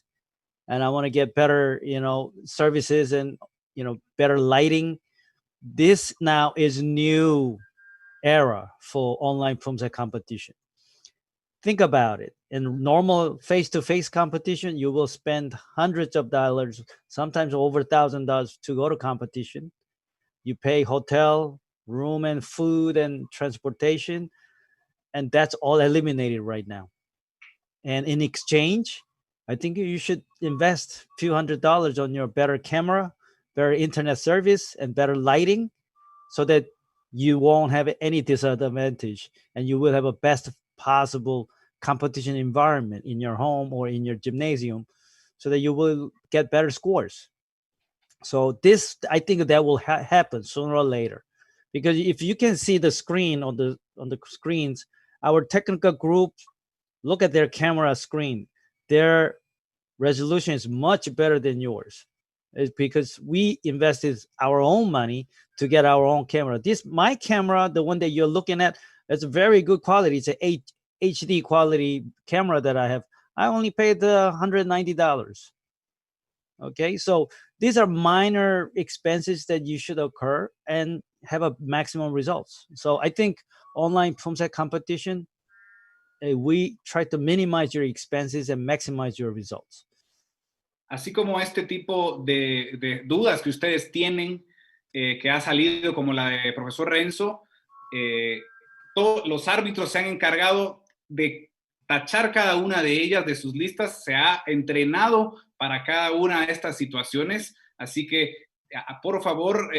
And I want to get better, services and, better lighting. This now is new era for online Poomsae competition. Think about it. In normal face-to-face competition, you will spend hundreds of dollars, sometimes over $1,000 to go to competition. You pay hotel, room and food and transportation, and that's all eliminated right now. And in exchange, I think you should invest a few $100s on your better camera, better internet service, and better lighting, so that you won't have any disadvantage and you will have a best possible competition environment in your home or in your gymnasium, so that you will get better scores. So this, I think that will happen sooner or later, because if you can see the screen on the screens, our technical group, look at their camera screen. Their resolution is much better than yours. It's because we invested our own money to get our own camera. My camera, the one that you're looking at, it's very good quality. It's a HD quality camera that I have. I only paid $190. Okay, so these are minor expenses that you should occur and have a maximum results. So I think online Poomsae competition, we try to minimize your expenses and maximize your results. Así como este tipo de dudas que ustedes tienen, que ha salido como la de profesor Renzo, todos los árbitros se han encargado de tachar cada una de ellas de sus listas, se ha entrenado para cada una de estas situaciones, así que por favor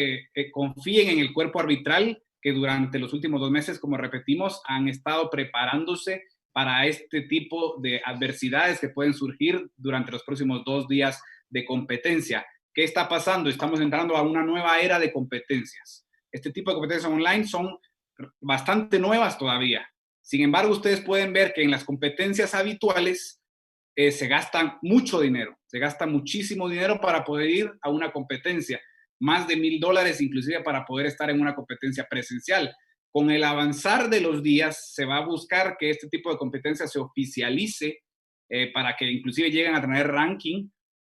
confíen en el cuerpo arbitral que durante los últimos 2 meses, como repetimos, han estado preparándose para este tipo de adversidades que pueden surgir durante los próximos 2 días de competencia. ¿Qué está pasando? Estamos entrando a una nueva era de competencias. Este tipo de competencias online son bastante nuevas todavía. Sin embargo, ustedes pueden ver que en las competencias habituales se gasta mucho dinero, se gasta muchísimo dinero para poder ir a una competencia, más de $1,000 inclusive para poder estar en una competencia presencial. Con el avanzar de los días se va a buscar que este tipo de competencia se oficialice para que inclusive lleguen a tener ranking.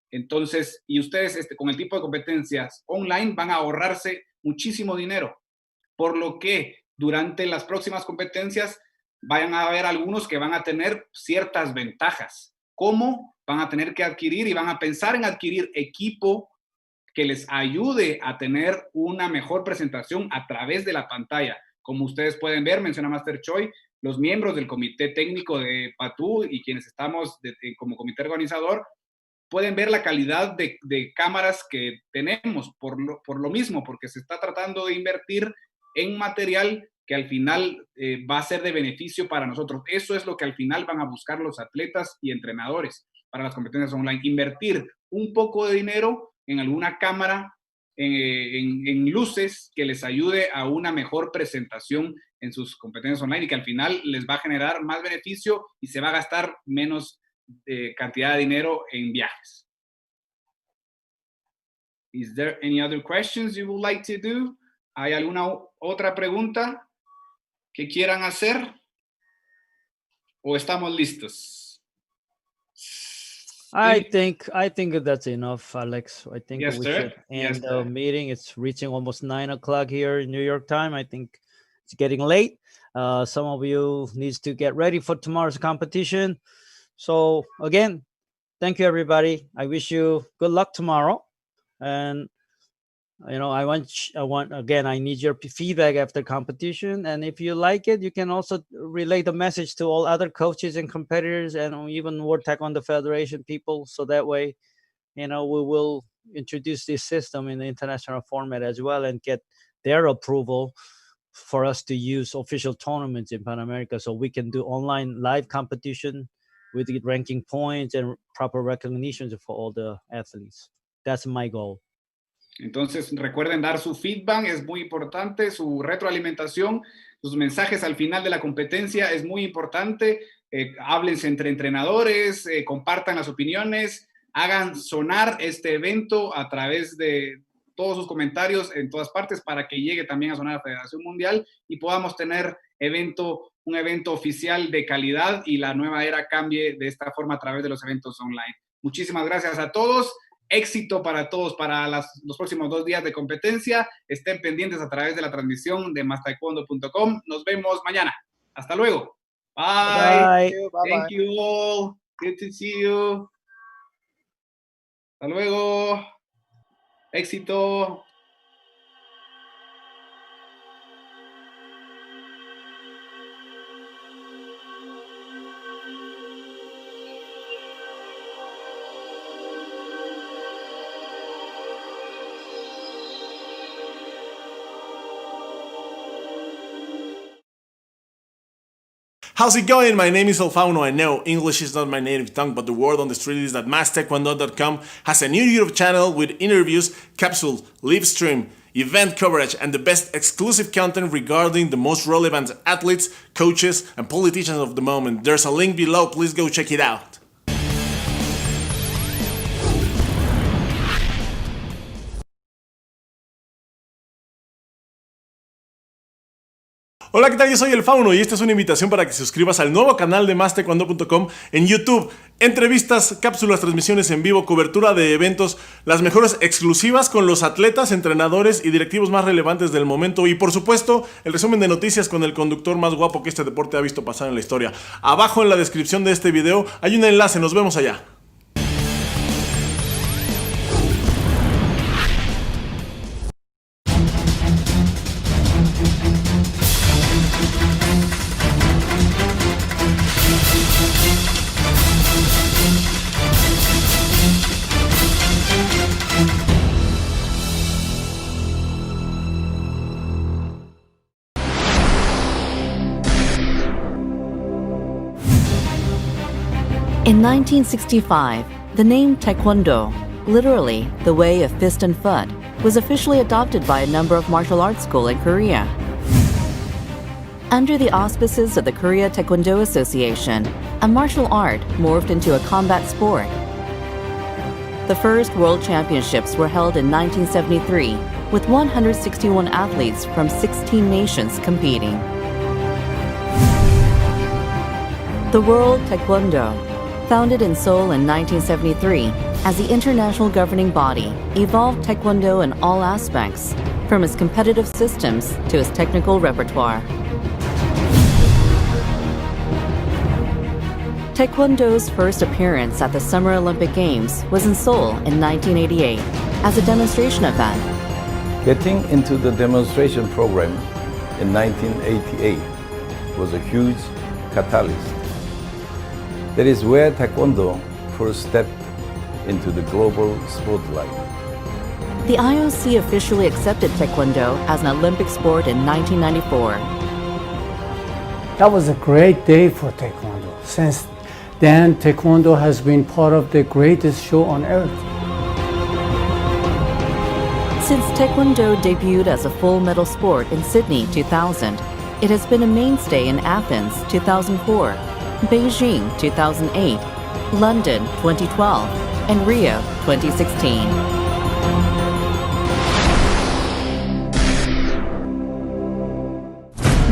Entonces, y ustedes con el tipo de competencias online van a ahorrarse muchísimo dinero, por lo que durante las próximas competencias vayan a haber algunos que van a tener ciertas ventajas. ¿Cómo? Van a tener que adquirir y van a pensar en adquirir equipo que les ayude a tener una mejor presentación a través de la pantalla. Como ustedes pueden ver, menciona Master Choi, los miembros del comité técnico de PATU y quienes estamos como comité organizador, pueden ver la calidad de cámaras que tenemos por lo mismo, porque se está tratando de invertir en material que al final va a ser de beneficio para nosotros. Eso es lo que al final van a buscar los atletas y entrenadores para las competencias online. Invertir un poco de dinero en alguna cámara, en luces que les ayude a una mejor presentación en sus competencias online y que al final les va a generar más beneficio y se va a gastar menos cantidad de dinero en viajes. Is there any other questions you would like to do? ¿Hay alguna otra pregunta que quieran hacer? ¿O estamos listos? I think that's enough, Alex. I think Yes, we sir. should end Yes, the sir. meeting. It's reaching almost 9 o'clock here in New York time. I think it's getting late. Some of you needs to get ready for tomorrow's competition. So again, thank you, everybody. I wish you good luck tomorrow. And I need your feedback after competition. And if you like it, you can also relay the message to all other coaches and competitors and even World Taekwondo Federation people. So that way, we will introduce this system in the international format as well and get their approval for us to use official tournaments in Pan America, so we can do online live competition with the ranking points and proper recognition for all the athletes. That's my goal. Entonces, recuerden dar su feedback, es muy importante, su retroalimentación, sus mensajes al final de la competencia es muy importante. Háblense entre entrenadores, compartan las opiniones, hagan sonar este evento a través de todos sus comentarios en todas partes para que llegue también a sonar a la Federación Mundial y podamos tener un evento oficial de calidad y la nueva era cambie de esta forma a través de los eventos online. Muchísimas gracias a todos. Éxito para todos para los próximos 2 días de competencia. Estén pendientes a través de la transmisión de MasTKD.com. Nos vemos mañana. Hasta luego. Bye. Thank you all. Good to see you. Hasta luego. Éxito. How's it going? My name is Alfauno. I know English is not my native tongue, but the word on the street is that MasTKD.com has a new YouTube channel with interviews, capsules, live stream, event coverage, and the best exclusive content regarding the most relevant athletes, coaches, and politicians of the moment. There's a link below. Please go check it out. Hola, ¿qué tal? Yo soy el Fauno y esta es una invitación para que te suscribas al nuevo canal de MasTKD.com en YouTube. Entrevistas, cápsulas, transmisiones en vivo, cobertura de eventos, las mejores exclusivas con los atletas, entrenadores y directivos más relevantes del momento y, por supuesto, el resumen de noticias con el conductor más guapo que este deporte ha visto pasar en la historia. Abajo en la descripción de este video hay un enlace, nos vemos allá. In 1965, the name Taekwondo, literally the way of fist and foot, was officially adopted by a number of martial arts schools in Korea. Under the auspices of the Korea Taekwondo Association, a martial art morphed into a combat sport. The first World Championships were held in 1973, with 161 athletes from 16 nations competing. The World Taekwondo, founded in Seoul in 1973 as the international governing body, evolved Taekwondo in all aspects, from its competitive systems to its technical repertoire. Taekwondo's first appearance at the Summer Olympic Games was in Seoul in 1988 as a demonstration event. Getting into the demonstration program in 1988 was a huge catalyst. That is where Taekwondo first stepped into the global spotlight. The IOC officially accepted Taekwondo as an Olympic sport in 1994. That was a great day for Taekwondo. Since then, Taekwondo has been part of the greatest show on earth. Since Taekwondo debuted as a full medal sport in Sydney 2000, it has been a mainstay in Athens 2004, Beijing 2008, London 2012, and Rio 2016.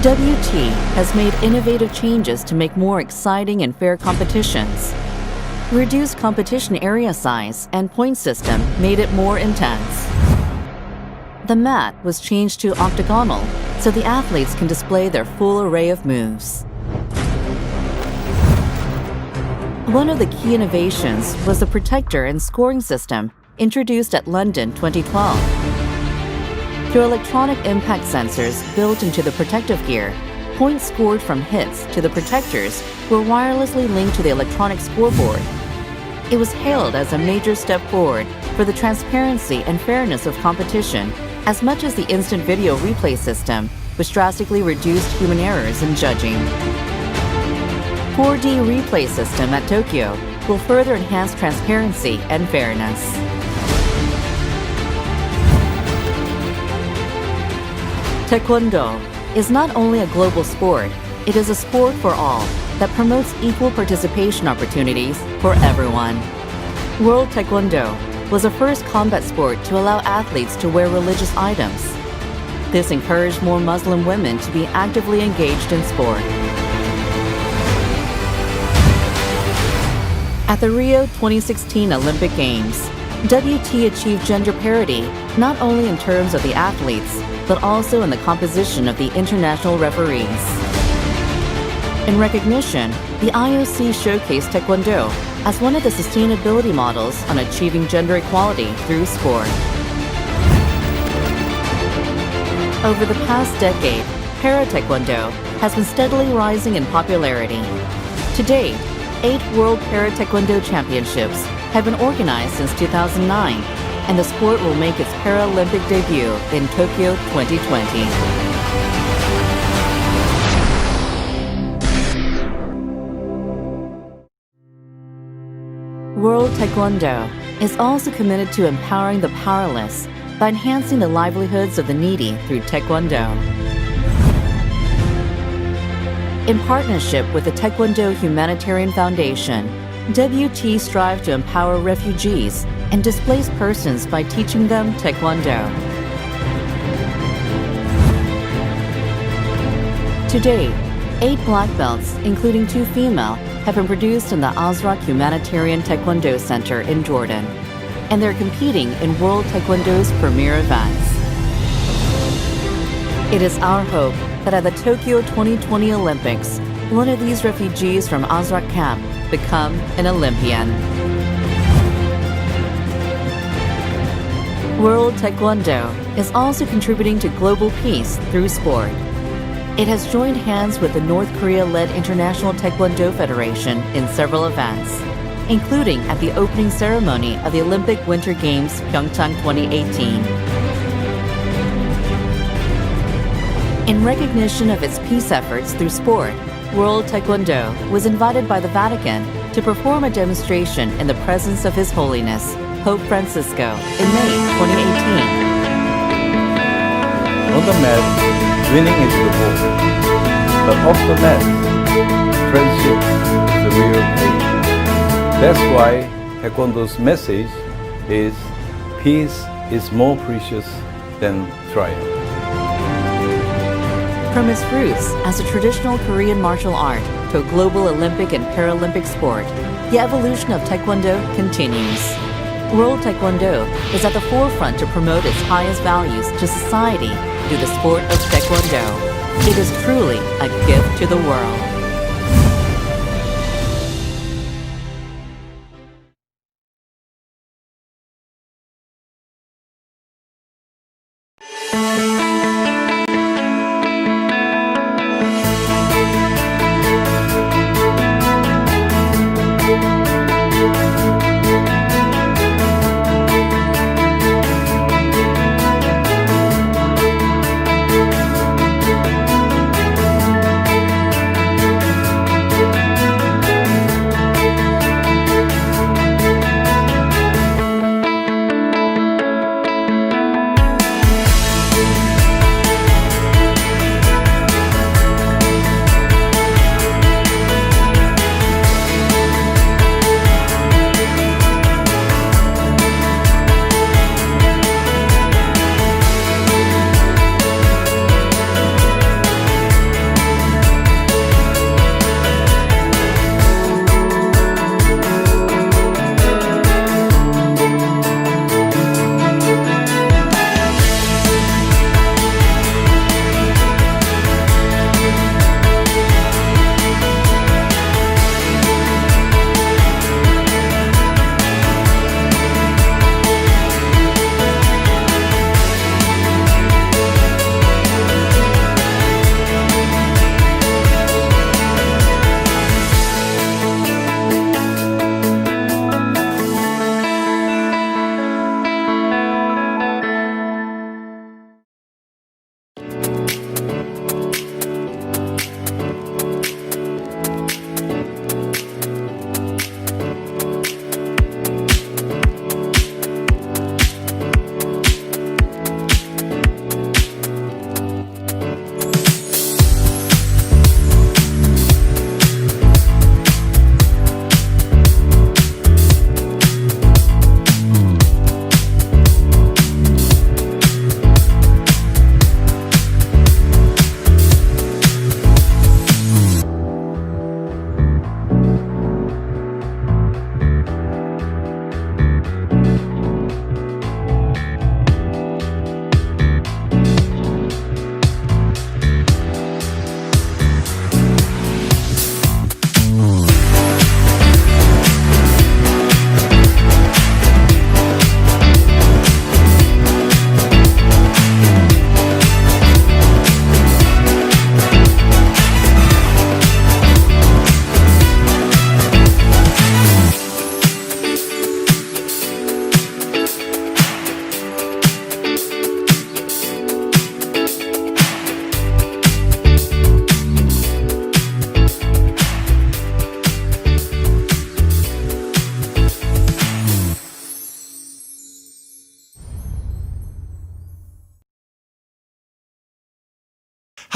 WT has made innovative changes to make more exciting and fair competitions. Reduced competition area size and point system made it more intense. The mat was changed to octagonal so the athletes can display their full array of moves. One of the key innovations was the protector and scoring system introduced at London 2012. Through electronic impact sensors built into the protective gear, points scored from hits to the protectors were wirelessly linked to the electronic scoreboard. It was hailed as a major step forward for the transparency and fairness of competition, as much as the instant video replay system, which drastically reduced human errors in judging. 4D replay system at Tokyo will further enhance transparency and fairness. Taekwondo is not only a global sport, it is a sport for all that promotes equal participation opportunities for everyone. World Taekwondo was the first combat sport to allow athletes to wear religious items. This encouraged more Muslim women to be actively engaged in sport. At the Rio 2016 Olympic Games, WT achieved gender parity not only in terms of the athletes, but also in the composition of the international referees. In recognition, the IOC showcased Taekwondo as one of the sustainability models on achieving gender equality through sport. Over the past decade, Para-Taekwondo has been steadily rising in popularity. To date, 8 World Para-Taekwondo Championships have been organized since 2009, and the sport will make its Paralympic debut in Tokyo 2020. World Taekwondo is also committed to empowering the powerless by enhancing the livelihoods of the needy through Taekwondo. In partnership with the Taekwondo Humanitarian Foundation, WT strives to empower refugees and displaced persons by teaching them Taekwondo. To date, 8 black belts, including 2 female, have been produced in the Azraq Humanitarian Taekwondo Center in Jordan, and they're competing in World Taekwondo's premier events. It is our hope that at the Tokyo 2020 Olympics, one of these refugees from Azraq camp become an Olympian. World Taekwondo is also contributing to global peace through sport. It has joined hands with the North Korea-led International Taekwondo Federation in several events, including at the opening ceremony of the Olympic Winter Games Pyeongchang 2018. In recognition of its peace efforts through sport, World Taekwondo was invited by the Vatican to perform a demonstration in the presence of His Holiness, Pope Francisco, in May 2018. On the mat, winning is the goal, but off the mat, friendship is the real thing. That's why Taekwondo's message is peace is more precious than triumph. From its roots as a traditional Korean martial art to a global Olympic and Paralympic sport, the evolution of Taekwondo continues. World Taekwondo is at the forefront to promote its highest values to society through the sport of Taekwondo. It is truly a gift to the world.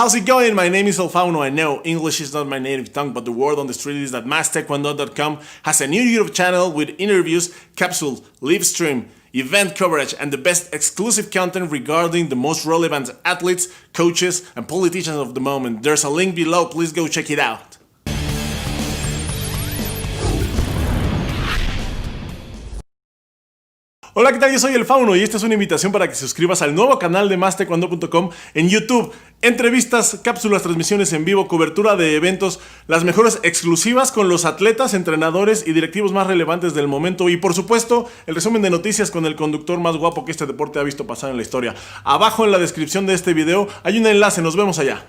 How's it going? My name is El Fauno. I know English is not my native tongue, but the word on the street is that MasTKD.com has a new YouTube channel with interviews, capsule, live stream, event coverage, and the best exclusive content regarding the most relevant athletes, coaches, and politicians of the moment. There's a link below. Please go check it out. Hola, ¿qué tal? Yo soy El Fauno y esta es una invitación para que te suscribas al nuevo canal de MasTKD.com en YouTube. Entrevistas, cápsulas, transmisiones en vivo, cobertura de eventos, las mejores exclusivas con los atletas, entrenadores y directivos más relevantes del momento y, por supuesto, el resumen de noticias con el conductor más guapo que este deporte ha visto pasar en la historia. Abajo en la descripción de este video hay un enlace, nos vemos allá.